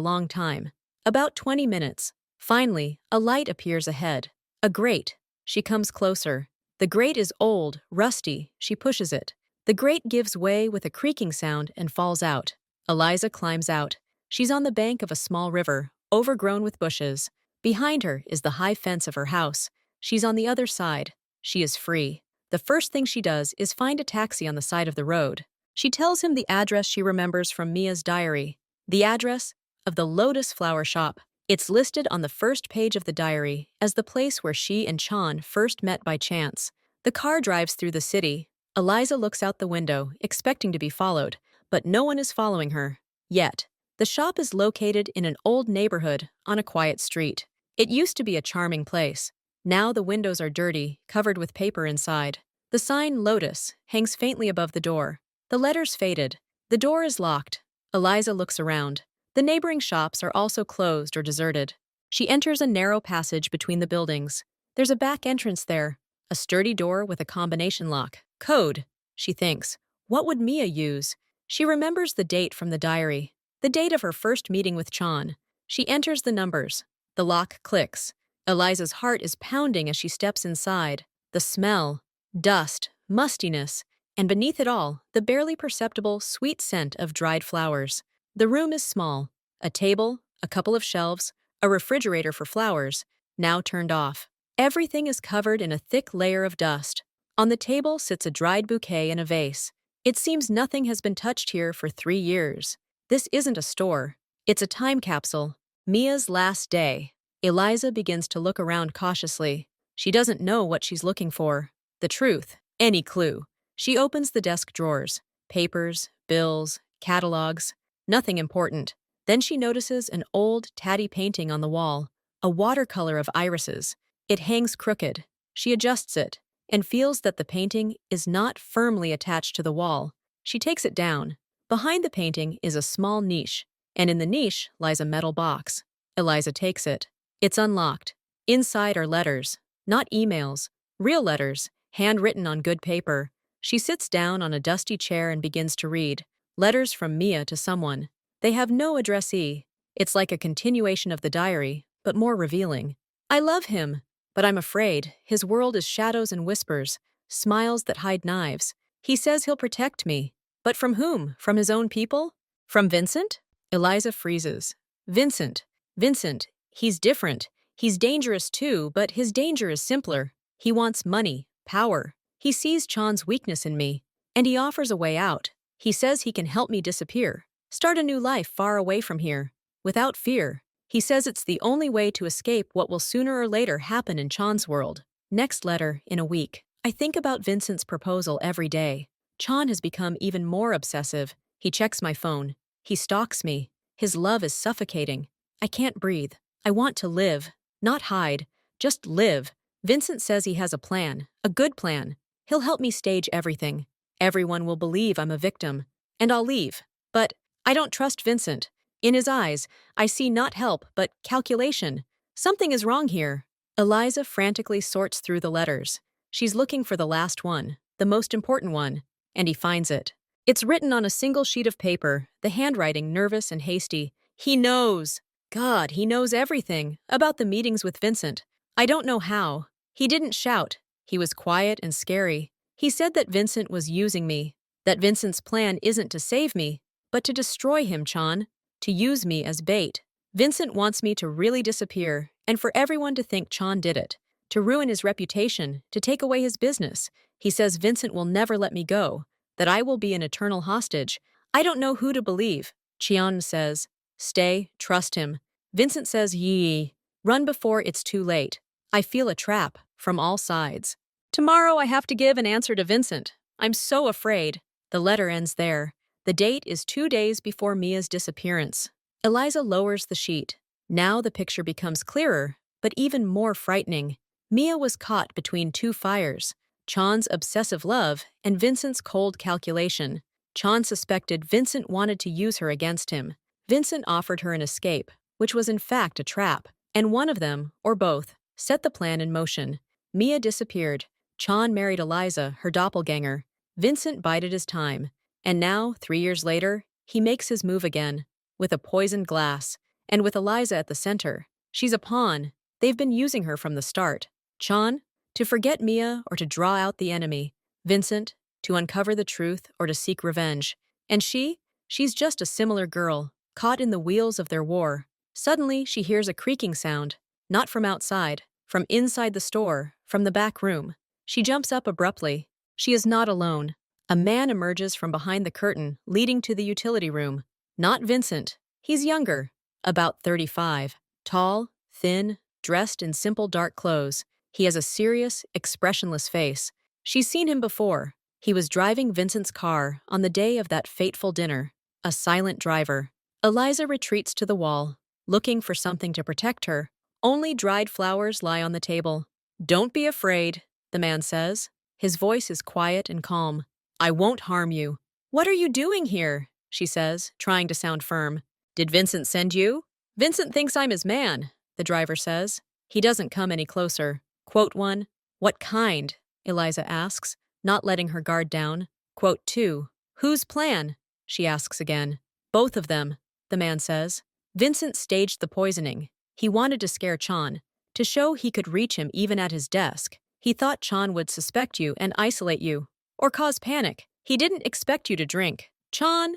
long time. About 20 minutes. Finally, a light appears ahead. A grate. She comes closer. The grate is old, rusty. She pushes it. The grate gives way with a creaking sound and falls out. Eliza climbs out. She's on the bank of a small river, overgrown with bushes. Behind her is the high fence of her house. She's on the other side. She is free. The first thing she does is find a taxi on the side of the road. She tells him the address she remembers from Mia's diary. The address of the Lotus Flower Shop. It's listed on the first page of the diary as the place where she and Chan first met by chance. The car drives through the city. Eliza looks out the window, expecting to be followed, but no one is following her. Yet. The shop is located in an old neighborhood on a quiet street. It used to be a charming place. Now the windows are dirty, covered with paper inside. The sign Lotus hangs faintly above the door. The letters faded. The door is locked. Eliza looks around. The neighboring shops are also closed or deserted. She enters a narrow passage between the buildings. There's a back entrance there, a sturdy door with a combination lock. Code, she thinks. What would Mia use? She remembers the date from the diary, the date of her first meeting with Chan. She enters the numbers. The lock clicks. Eliza's heart is pounding as she steps inside. The smell, dust, mustiness, and beneath it all, the barely perceptible sweet scent of dried flowers. The room is small. A table, a couple of shelves, a refrigerator for flowers, now turned off. Everything is covered in a thick layer of dust. On the table sits a dried bouquet in a vase. It seems nothing has been touched here for 3 years. This isn't a store. It's a time capsule. Mia's last day. Eliza begins to look around cautiously. She doesn't know what she's looking for. The truth. Any clue. She opens the desk drawers. Papers, bills, catalogs. Nothing important. Then she notices an old, tatty painting on the wall. A watercolor of irises. It hangs crooked. She adjusts it and feels that the painting is not firmly attached to the wall. She takes it down. Behind the painting is a small niche, and in the niche lies a metal box. Eliza takes it. It's unlocked. Inside are letters, not emails, real letters, handwritten on good paper. She sits down on a dusty chair and begins to read. Letters from Mia to someone. They have no addressee. It's like a continuation of the diary, but more revealing. I love him, but I'm afraid. His world is shadows and whispers, smiles that hide knives. He says he'll protect me. But from whom? From his own people? From Vincent? Eliza freezes. Vincent. Vincent. He's different. He's dangerous too, but his danger is simpler. He wants money, power. He sees Chan's weakness in me, and he offers a way out. He says he can help me disappear, start a new life far away from here, without fear. He says it's the only way to escape what will sooner or later happen in Chan's world. Next letter, in a week. I think about Vincent's proposal every day. Chan has become even more obsessive. He checks my phone. He stalks me. His love is suffocating. I can't breathe. I want to live, not hide, just live. Vincent says he has a plan, a good plan. He'll help me stage everything. Everyone will believe I'm a victim, and I'll leave. But I don't trust Vincent. In his eyes, I see not help, but calculation. Something is wrong here. Eliza frantically sorts through the letters. She's looking for the last one, the most important one, and he finds it. It's written on a single sheet of paper, the handwriting nervous and hasty. He knows. God, he knows everything about the meetings with Vincent. I don't know how. He didn't shout. He was quiet and scary. He said that Vincent was using me, that Vincent's plan isn't to save me, but to destroy him, Chan, to use me as bait. Vincent wants me to really disappear, and for everyone to think Chan did it, to ruin his reputation, to take away his business. He says Vincent will never let me go, that I will be an eternal hostage. I don't know who to believe. Chian says, stay, trust him. Vincent says, yee, run before it's too late. I feel a trap from all sides. Tomorrow I have to give an answer to Vincent. I'm so afraid. The letter ends there. The date is 2 days before Mia's disappearance. Eliza lowers the sheet. Now the picture becomes clearer, but even more frightening. Mia was caught between 2 fires. Chan's obsessive love and Vincent's cold calculation. Chan suspected Vincent wanted to use her against him. Vincent offered her an escape, which was in fact a trap, and one of them, or both, set the plan in motion. Mia disappeared. Chan married Eliza, her doppelganger. Vincent bided his time. And now, 3 years later, he makes his move again, with a poisoned Glas, and with Eliza at the center. She's a pawn. They've been using her from the start. Chan, to forget Mia or to draw out the enemy. Vincent, to uncover the truth or to seek revenge. And she's just a similar girl, caught in the wheels of their war. Suddenly, she hears a creaking sound, not from outside, from inside the store, from the back room. She jumps up abruptly. She is not alone. A man emerges from behind the curtain, leading to the utility room. Not Vincent. He's younger, about 35, tall, thin, dressed in simple dark clothes. He has a serious, expressionless face. She's seen him before. He was driving Vincent's car on the day of that fateful dinner. A silent driver. Eliza retreats to the wall, looking for something to protect her. Only dried flowers lie on the table. Don't be afraid, the man says. His voice is quiet and calm. I won't harm you. "What are you doing here?" she says, trying to sound firm. "Did Vincent send you?" "Vincent thinks I'm his man," the driver says. He doesn't come any closer. Quote 1. "What kind?" Eliza asks, not letting her guard down. Quote 2. "Whose plan?" she asks again. "Both of them," the man says. Vincent staged the poisoning. He wanted to scare Chan, to show he could reach him even at his desk. He thought Chan would suspect you and isolate you, or cause panic. He didn't expect you to drink. Chan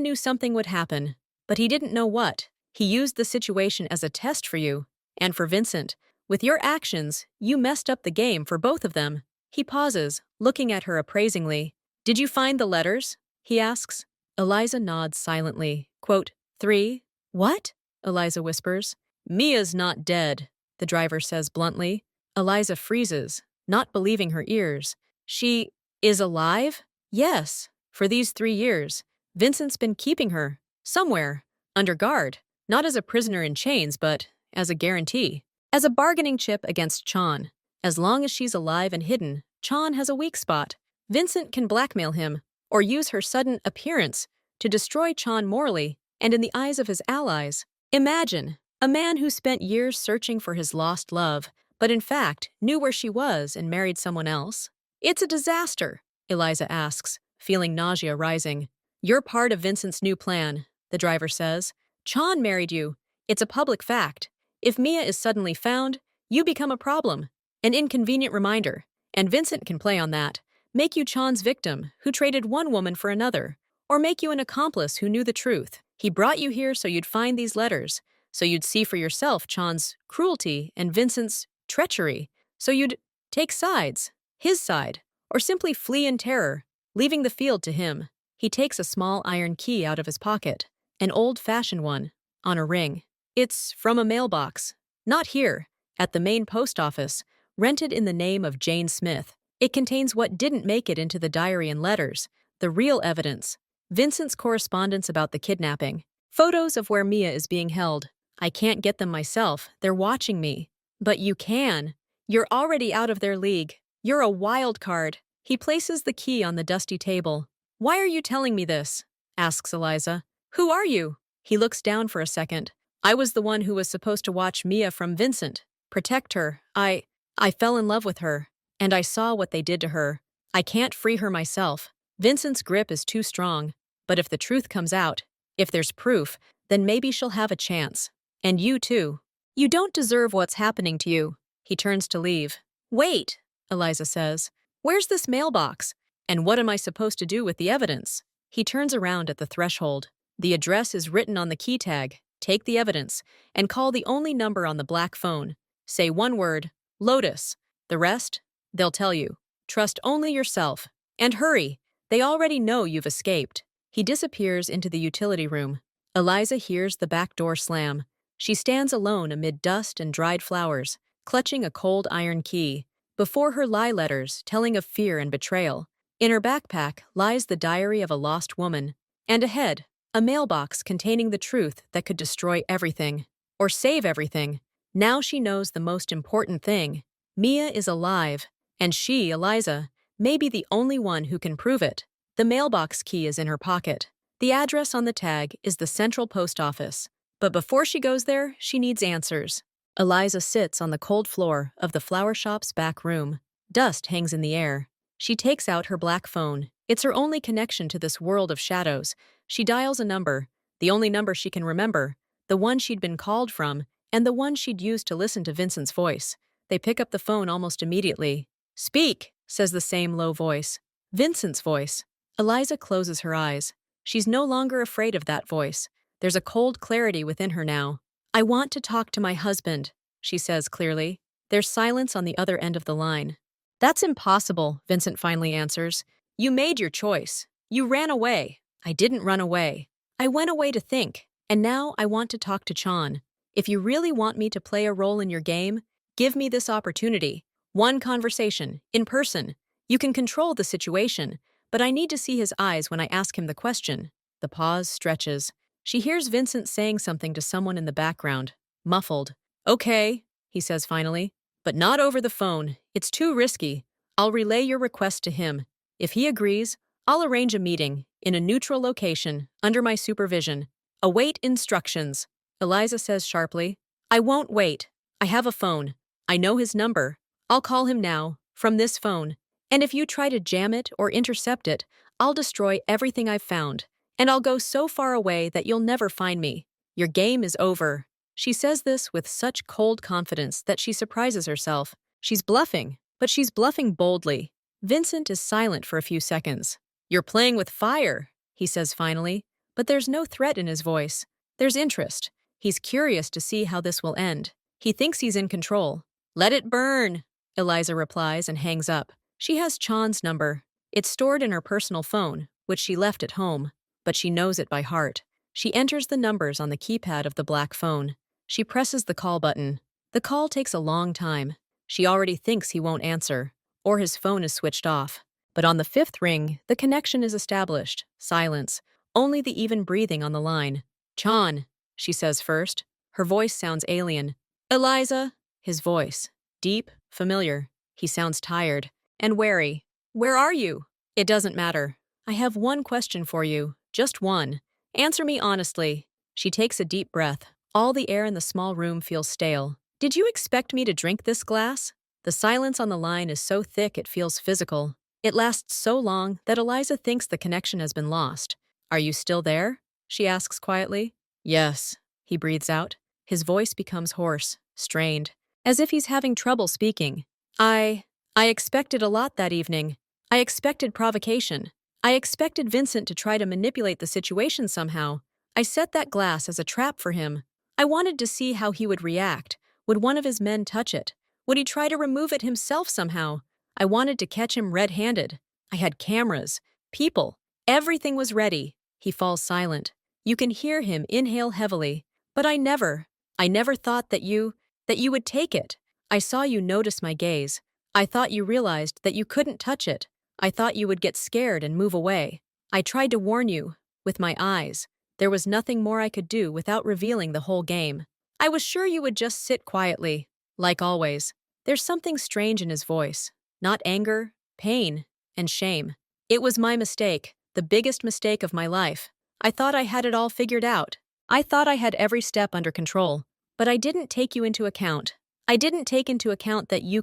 knew something would happen, but he didn't know what. He used the situation as a test for you, and for Vincent. With your actions, you messed up the game for both of them. He pauses, looking at her appraisingly. "Did you find the letters?" he asks. Eliza nods silently. Quote 3. "What?" Eliza whispers. "Mia's not dead," the driver says bluntly. Eliza freezes, not believing her ears. "She is alive?" "Yes, for these 3 years. Vincent's been keeping her, somewhere, under guard, not as a prisoner in chains, but as a guarantee, as a bargaining chip against Chan. As long as she's alive and hidden, Chan has a weak spot. Vincent can blackmail him, or use her sudden appearance to destroy Chan morally and in the eyes of his allies. Imagine, a man who spent years searching for his lost love, but in fact knew where she was and married someone else. It's a disaster, Eliza asks, feeling nausea rising. "You're part of Vincent's new plan," the driver says. "Chan married you. It's a public fact. If Mia is suddenly found, you become a problem, an inconvenient reminder, and Vincent can play on that. Make you Chan's victim, who traded one woman for another, or make you an accomplice who knew the truth. He brought you here so you'd find these letters, so you'd see for yourself Chan's cruelty and Vincent's treachery, so you'd take sides, his side, or simply flee in terror, leaving the field to him." He takes a small iron key out of his pocket, an old-fashioned one, on a ring. "It's from a mailbox. Not here, at the main post office, rented in the name of Jane Smith. It contains what didn't make it into the diary and letters, the real evidence. Vincent's correspondence about the kidnapping. Photos of where Mia is being held. I can't get them myself, they're watching me. But you can. You're already out of their league. You're a wild card." He places the key on the dusty table. "Why are you telling me this?" asks Eliza. "Who are you?" He looks down for a second. "I was the one who was supposed to watch Mia from Vincent, protect her. I fell in love with her, and I saw what they did to her. I can't free her myself. Vincent's grip is too strong. But if the truth comes out, if there's proof, then maybe she'll have a chance. And you too. You don't deserve what's happening to you." He turns to leave. "Wait," Eliza says. "Where's this mailbox? And what am I supposed to do with the evidence?" He turns around at the threshold. "The address is written on the key tag. Take the evidence, and call the only number on the black phone. Say one word, Lotus. The rest, they'll tell you. Trust only yourself. And hurry, they already know you've escaped." He disappears into the utility room. Eliza hears the back door slam. She stands alone amid dust and dried flowers, clutching a cold iron key. Before her lie letters telling of fear and betrayal. In her backpack lies the diary of a lost woman. And ahead, a mailbox containing the truth that could destroy everything. Or save everything. Now she knows the most important thing. Mia is alive, and she, Eliza, may be the only one who can prove it. The mailbox key is in her pocket. The address on the tag is the Central Post Office. But before she goes there, she needs answers. Eliza sits on the cold floor of the flower shop's back room. Dust hangs in the air. She takes out her black phone. It's her only connection to this world of shadows. She dials a number, the only number she can remember, the one she'd been called from, and the one she'd used to listen to Vincent's voice. They pick up the phone almost immediately. "Speak," says the same low voice. Vincent's voice. Eliza closes her eyes. She's no longer afraid of that voice. There's a cold clarity within her now. "I want to talk to my husband," she says clearly. There's silence on the other end of the line. "That's impossible," Vincent finally answers. "You made your choice. You ran away." "I didn't run away. I went away to think, and now I want to talk to Chan. If you really want me to play a role in your game, give me this opportunity. One conversation, in person. You can control the situation, but I need to see his eyes when I ask him the question." The pause stretches. She hears Vincent saying something to someone in the background, muffled. "Okay," he says finally, "but not over the phone. It's too risky. I'll relay your request to him. If he agrees, I'll arrange a meeting in a neutral location under my supervision. Await instructions, Eliza says sharply. I won't wait. I have a phone. I know his number. I'll call him now, from this phone. And if you try to jam it or intercept it, I'll destroy everything I've found. And I'll go so far away that you'll never find me. Your game is over. She says this with such cold confidence that she surprises herself. She's bluffing, but she's bluffing boldly. Vincent is silent for a few seconds. You're playing with fire, he says finally, but there's no threat in his voice. There's interest. He's curious to see how this will end. He thinks he's in control. Let it burn, Eliza replies and hangs up. She has Chan's number. It's stored in her personal phone, which she left at home, but she knows it by heart. She enters the numbers on the keypad of the black phone. She presses the call button. The call takes a long time. She already thinks he won't answer, or his phone is switched off. But on the fifth ring, the connection is established. Silence. Only the even breathing on the line. Chan, she says first. Her voice sounds alien. Eliza, his voice. Deep, familiar. He sounds tired and wary. Where are you? It doesn't matter. I have one question for you. Just one. Answer me honestly. She takes a deep breath. All the air in the small room feels stale. Did you expect me to drink this glass? The silence on the line is so thick it feels physical. It lasts so long that Eliza thinks the connection has been lost. Are you still there? She asks quietly. Yes, he breathes out. His voice becomes hoarse, strained, as if he's having trouble speaking. I expected a lot that evening. I expected provocation. I expected Vincent to try to manipulate the situation somehow. I set that glass as a trap for him. I wanted to see how he would react. Would one of his men touch it? Would he try to remove it himself somehow? I wanted to catch him red-handed. I had cameras, people. Everything was ready. He falls silent. You can hear him inhale heavily. But I never thought that you would take it. I saw you notice my gaze. I thought you realized that you couldn't touch it. I thought you would get scared and move away. I tried to warn you, with my eyes. There was nothing more I could do without revealing the whole game. I was sure you would just sit quietly, like always. There's something strange in his voice. Not anger, pain, and shame. It was my mistake, the biggest mistake of my life. I thought I had it all figured out. I thought I had every step under control. But I didn't take you into account. I didn't take into account that you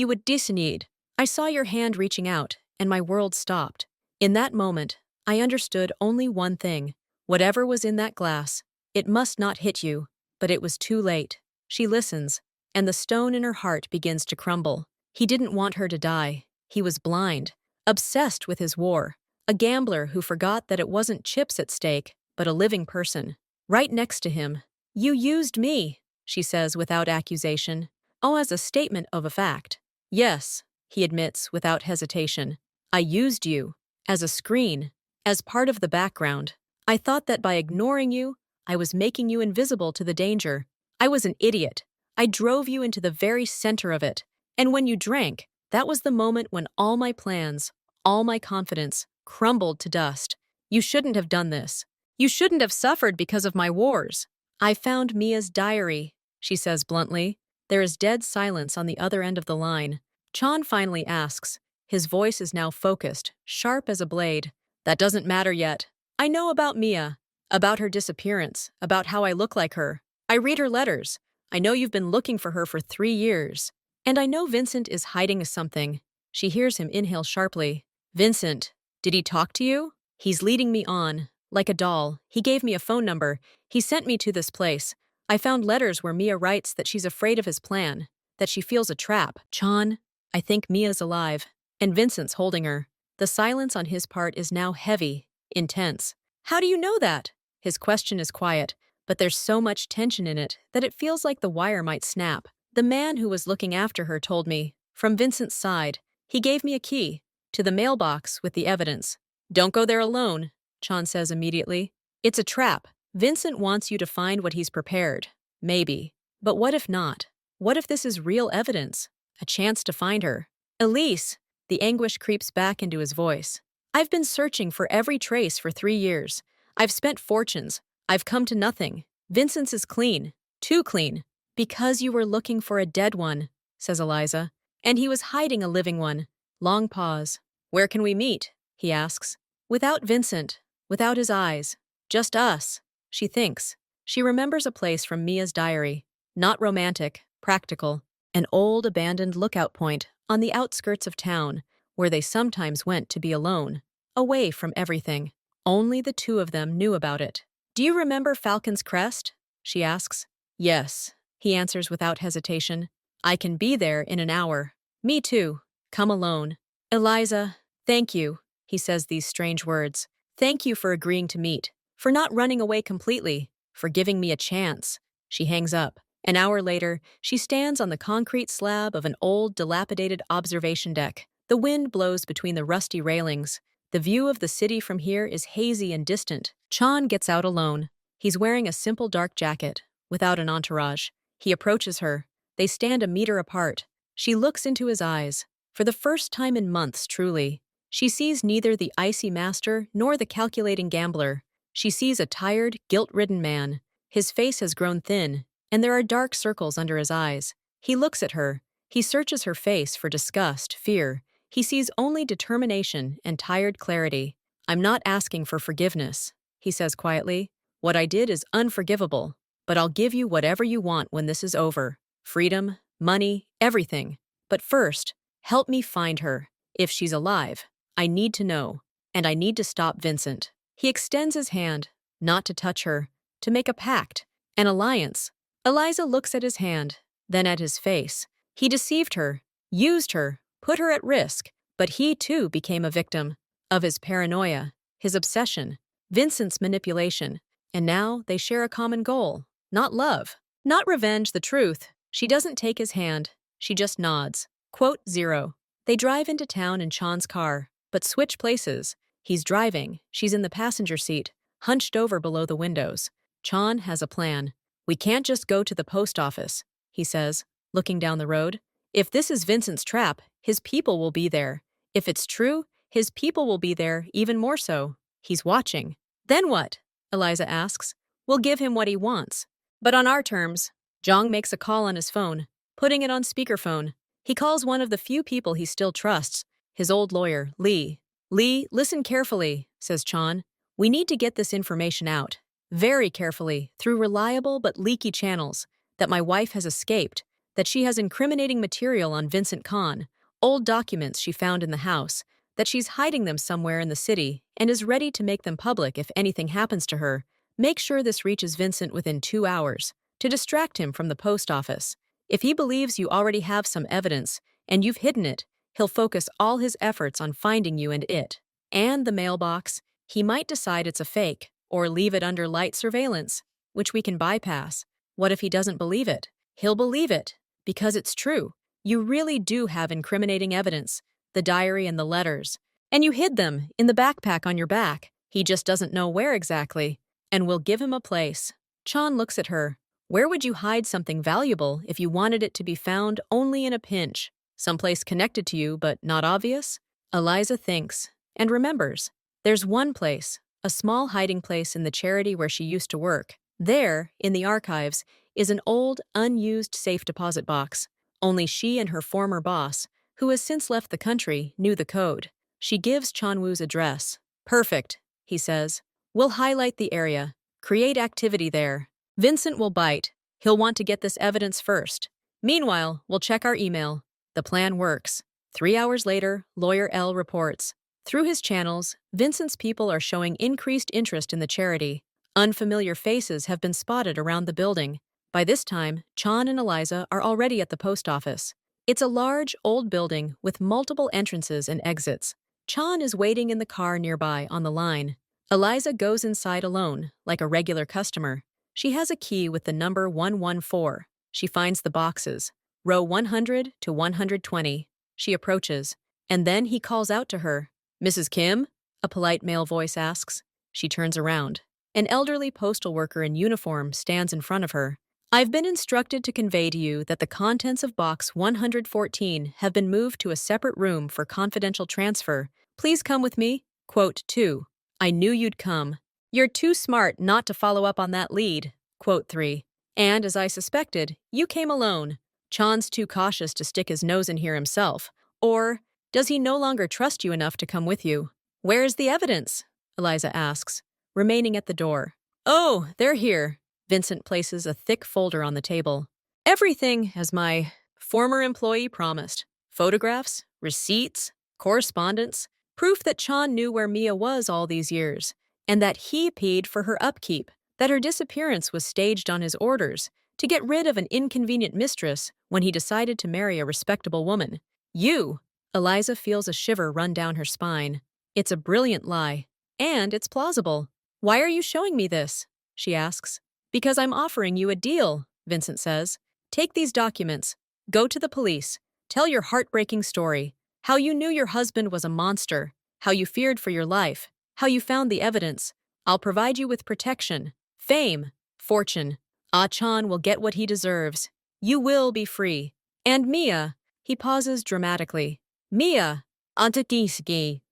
would dissuade. I saw your hand reaching out, and my world stopped. In that moment, I understood only one thing. Whatever was in that glass, it must not hit you. But it was too late. She listens, and the stone in her heart begins to crumble. He didn't want her to die. He was blind, obsessed with his war, a gambler who forgot that it wasn't chips at stake, but a living person. Right next to him. You used me, she says without accusation. Oh, as a statement of a fact. Yes, he admits without hesitation. I used you. As a screen. As part of the background. I thought that by ignoring you, I was making you invisible to the danger. I was an idiot. I drove you into the very center of it. And when you drank, that was the moment when all my plans, all my confidence, crumbled to dust. You shouldn't have done this. You shouldn't have suffered because of my wars. I found Mia's diary, she says bluntly. There is dead silence on the other end of the line. Chan finally asks. His voice is now focused, sharp as a blade. That doesn't matter yet. I know about Mia, about her disappearance, about how I look like her. I read her letters. I know you've been looking for her for 3 years. And I know Vincent is hiding something. She hears him inhale sharply. Vincent, did he talk to you? He's leading me on, like a doll. He gave me a phone number. He sent me to this place. I found letters where Mia writes that she's afraid of his plan, that she feels a trap. Chan, I think Mia's alive, and Vincent's holding her. The silence on his part is now heavy, intense. How do you know that? His question is quiet, but there's so much tension in it that it feels like the wire might snap. The man who was looking after her told me, from Vincent's side. He gave me a key to the mailbox with the evidence. Don't go there alone, Chan says immediately. It's a trap. Vincent wants you to find what he's prepared. Maybe. But what if not? What if this is real evidence? A chance to find her. Elise! The anguish creeps back into his voice. I've been searching for every trace for 3 years. I've spent fortunes. I've come to nothing. Vincent's is clean. Too clean. Because you were looking for a dead one, says Eliza. And he was hiding a living one. Long pause. Where can we meet? he asks. Without Vincent, without his eyes. Just us, she thinks. She remembers a place from Mia's diary. Not romantic, practical. An old abandoned lookout point on the outskirts of town, where they sometimes went to be alone, away from everything. Only the two of them knew about it. Do you remember Falcon's Crest? She asks. Yes, he answers without hesitation. I can be there in an hour. Me too. Come alone. Eliza, thank you, he says these strange words. Thank you for agreeing to meet, for not running away completely, for giving me a chance. She hangs up. An hour later, she stands on the concrete slab of an old, dilapidated observation deck. The wind blows between the rusty railings. The view of the city from here is hazy and distant. Chan gets out alone. He's wearing a simple dark jacket, without an entourage. He approaches her. They stand a meter apart. She looks into his eyes. For the first time in months, truly. She sees neither the icy master nor the calculating gambler. She sees a tired, guilt-ridden man. His face has grown thin, and there are dark circles under his eyes. He looks at her. He searches her face for disgust, fear. He sees only determination and tired clarity. I'm not asking for forgiveness, he says quietly. What I did is unforgivable, but I'll give you whatever you want when this is over. Freedom, money, everything. But first, help me find her. If she's alive, I need to know. And I need to stop Vincent. He extends his hand, not to touch her, to make a pact, an alliance. Eliza looks at his hand, then at his face. He deceived her, used her, put her at risk, but he too became a victim of his paranoia, his obsession, Vincent's manipulation. And now they share a common goal, not love, not revenge, the truth. She doesn't take his hand, she just nods. Quote 0. They drive into town in Chan's car, but switch places. He's driving, she's in the passenger seat, hunched over below the windows. Chan has a plan. We can't just go to the post office, he says, looking down the road. If this is Vincent's trap, his people will be there. If it's true, his people will be there even more so. He's watching. Then what? Eliza asks. We'll give him what he wants. But on our terms. Zhang makes a call on his phone, putting it on speakerphone. He calls one of the few people he still trusts, his old lawyer, Li. Li, listen carefully, says Chan. We need to get this information out, very carefully, through reliable but leaky channels, that my wife has escaped, that she has incriminating material on Vincent Khan, old documents she found in the house, that she's hiding them somewhere in the city and is ready to make them public if anything happens to her. Make sure this reaches Vincent within 2 hours, to distract him from the post office. If he believes you already have some evidence and you've hidden it, he'll focus all his efforts on finding you and it. And the mailbox, he might decide it's a fake or leave it under light surveillance, which we can bypass. What if he doesn't believe it? He'll believe it, because it's true. You really do have incriminating evidence, the diary and the letters. And you hid them in the backpack on your back. He just doesn't know where exactly. And we'll give him a place. Chan looks at her. Where would you hide something valuable if you wanted it to be found only in a pinch? Someplace connected to you but not obvious? Eliza thinks and remembers. There's one place, a small hiding place in the charity where she used to work. There, in the archives, is an old, unused safe deposit box. Only she and her former boss, who has since left the country, knew the code. She gives Chanwoo's address. Perfect, he says. We'll highlight the area, create activity there. Vincent will bite. He'll want to get this evidence first. Meanwhile, we'll check our email. The plan works. 3 hours later, Lawyer L reports. Through his channels, Vincent's people are showing increased interest in the charity. Unfamiliar faces have been spotted around the building. By this time, Chan and Eliza are already at the post office. It's a large, old building with multiple entrances and exits. Chan is waiting in the car nearby on the line. Eliza goes inside alone, like a regular customer. She has a key with the number 114. She finds the boxes, row 100 to 120. She approaches, and then he calls out to her. Mrs. Kim? A polite male voice asks. She turns around. An elderly postal worker in uniform stands in front of her. I've been instructed to convey to you that the contents of box 114 have been moved to a separate room for confidential transfer. Please come with me. Quote 2. I knew you'd come. You're too smart not to follow up on that lead. Quote 3. And, as I suspected, you came alone. Chan's too cautious to stick his nose in here himself. Or, does he no longer trust you enough to come with you? Where's the evidence? Eliza asks, remaining at the door. Oh, they're here. Vincent places a thick folder on the table. Everything as my former employee promised. Photographs, receipts, correspondence, proof that Chan knew where Mia was all these years, and that he paid for her upkeep, that her disappearance was staged on his orders, to get rid of an inconvenient mistress when he decided to marry a respectable woman. You! Eliza feels a shiver run down her spine. It's a brilliant lie. And it's plausible. Why are you showing me this? She asks. Because I'm offering you a deal, Vincent says. Take these documents. Go to the police. Tell your heartbreaking story. How you knew your husband was a monster. How you feared for your life. How you found the evidence. I'll provide you with protection, fame, fortune. Ah-chan will get what he deserves. You will be free. And Mia, he pauses dramatically. Mia, Antatisgi,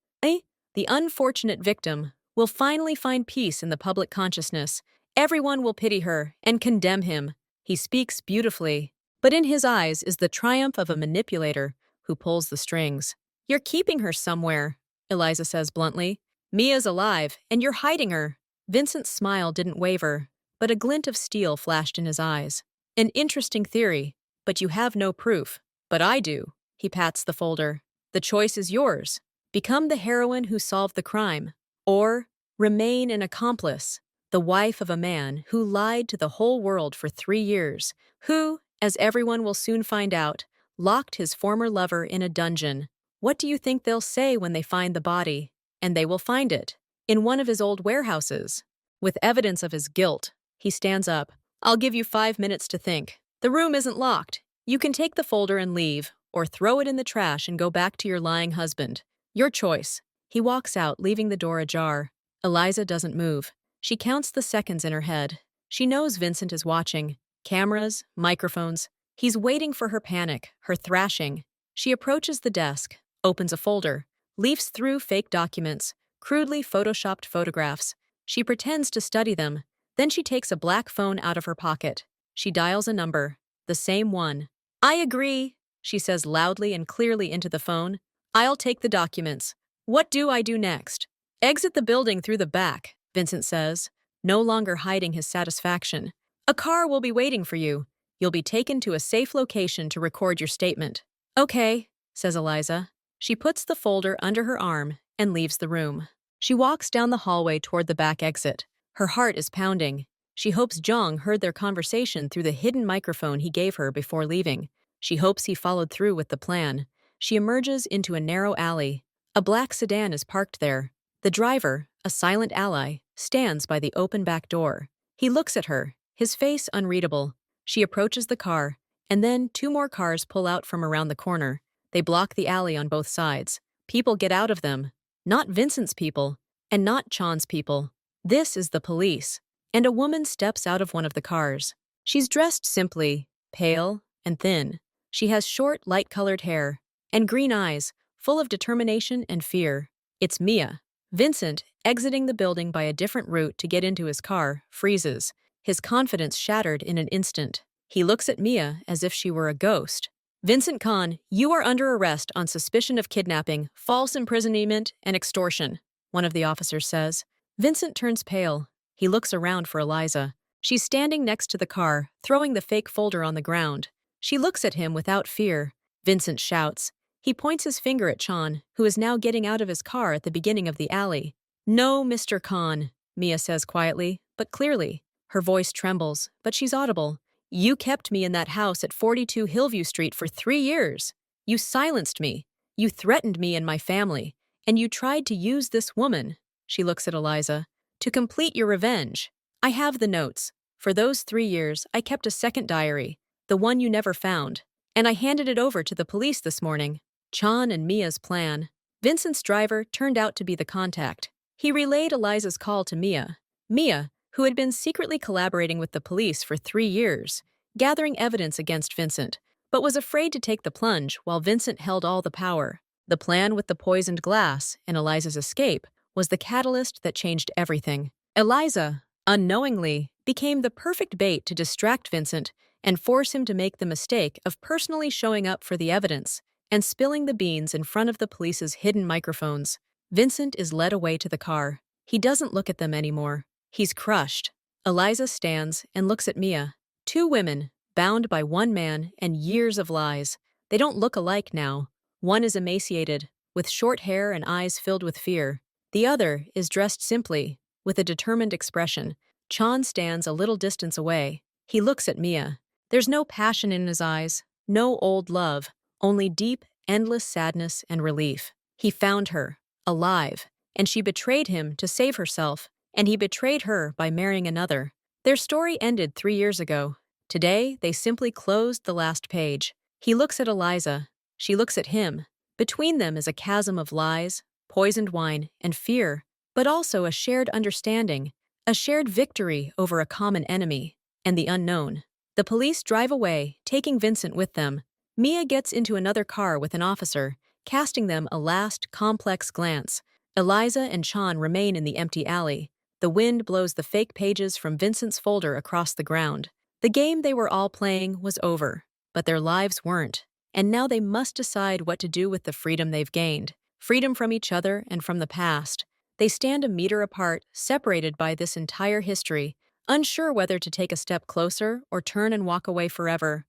the unfortunate victim, will finally find peace in the public consciousness. Everyone will pity her and condemn him. He speaks beautifully, but in his eyes is the triumph of a manipulator who pulls the strings. You're keeping her somewhere, Eliza says bluntly. Mia's alive, and you're hiding her. Vincent's smile didn't waver, but a glint of steel flashed in his eyes. An interesting theory, but you have no proof. But I do. He pats the folder. The choice is yours. Become the heroine who solved the crime, or remain an accomplice, the wife of a man who lied to the whole world for 3 years, who, as everyone will soon find out, locked his former lover in a dungeon. What do you think they'll say when they find the body? And they will find it in one of his old warehouses, with evidence of his guilt. He stands up. I'll give you 5 minutes to think. The room isn't locked. You can take the folder and leave, or throw it in the trash and go back to your lying husband. Your choice. He walks out, leaving the door ajar. Eliza doesn't move. She counts the seconds in her head. She knows Vincent is watching. Cameras, microphones. He's waiting for her panic, her thrashing. She approaches the desk, opens a folder, leafs through fake documents, crudely photoshopped photographs. She pretends to study them. Then she takes a black phone out of her pocket. She dials a number, the same one. I agree, she says loudly and clearly into the phone. I'll take the documents. What do I do next? Exit the building through the back, Vincent says, no longer hiding his satisfaction. A car will be waiting for you. You'll be taken to a safe location to record your statement. Okay, says Eliza. She puts the folder under her arm and leaves the room. She walks down the hallway toward the back exit. Her heart is pounding. She hopes Zhang heard their conversation through the hidden microphone he gave her before leaving. She hopes he followed through with the plan. She emerges into a narrow alley. A black sedan is parked there. The driver, a silent ally, stands by the open back door. He looks at her, his face unreadable. She approaches the car, and then 2 more cars pull out from around the corner. They block the alley on both sides. People get out of them. Not Vincent's people, and not Chan's people. This is the police. And a woman steps out of one of the cars. She's dressed simply, pale and thin. She has short, light-colored hair and green eyes, full of determination and fear. It's Mia. Vincent, exiting the building by a different route to get into his car, freezes, his confidence shattered in an instant. He looks at Mia as if she were a ghost. Vincent Khan, you are under arrest on suspicion of kidnapping, false imprisonment, and extortion, one of the officers says. Vincent turns pale. He looks around for Eliza. She's standing next to the car, throwing the fake folder on the ground. She looks at him without fear. Vincent shouts. He points his finger at Chan, who is now getting out of his car at the beginning of the alley. No, Mr. Khan, Mia says quietly, but clearly. Her voice trembles, but she's audible. You kept me in that house at 42 Hillview Street for 3 years. You silenced me. You threatened me and my family. And you tried to use this woman, she looks at Eliza, to complete your revenge. I have the notes. For those 3 years, I kept a second diary, the one you never found, and I handed it over to the police this morning. Chan and Mia's plan. Vincent's driver turned out to be the contact. He relayed Eliza's call to Mia. Mia, who had been secretly collaborating with the police for 3 years, gathering evidence against Vincent, but was afraid to take the plunge while Vincent held all the power. The plan with the poisoned glass and Eliza's escape was the catalyst that changed everything. Eliza, unknowingly, became the perfect bait to distract Vincent and force him to make the mistake of personally showing up for the evidence and spilling the beans in front of the police's hidden microphones. Vincent is led away to the car. He doesn't look at them anymore. He's crushed. Eliza stands and looks at Mia. Two women, bound by one man and years of lies. They don't look alike now. One is emaciated, with short hair and eyes filled with fear. The other is dressed simply, with a determined expression. Chan stands a little distance away. He looks at Mia. There's no passion in his eyes, no old love, only deep, endless sadness and relief. He found her, alive, and she betrayed him to save herself, and he betrayed her by marrying another. Their story ended 3 years ago. Today, they simply closed the last page. He looks at Eliza. She looks at him. Between them is a chasm of lies, poisoned wine, and fear, but also a shared understanding, a shared victory over a common enemy, and the unknown. The police drive away, taking Vincent with them. Mia gets into another car with an officer, casting them a last, complex glance. Eliza and Chan remain in the empty alley. The wind blows the fake pages from Vincent's folder across the ground. The game they were all playing was over, but their lives weren't. And now they must decide what to do with the freedom they've gained. Freedom from each other and from the past. They stand a meter apart, separated by this entire history, unsure whether to take a step closer or turn and walk away forever.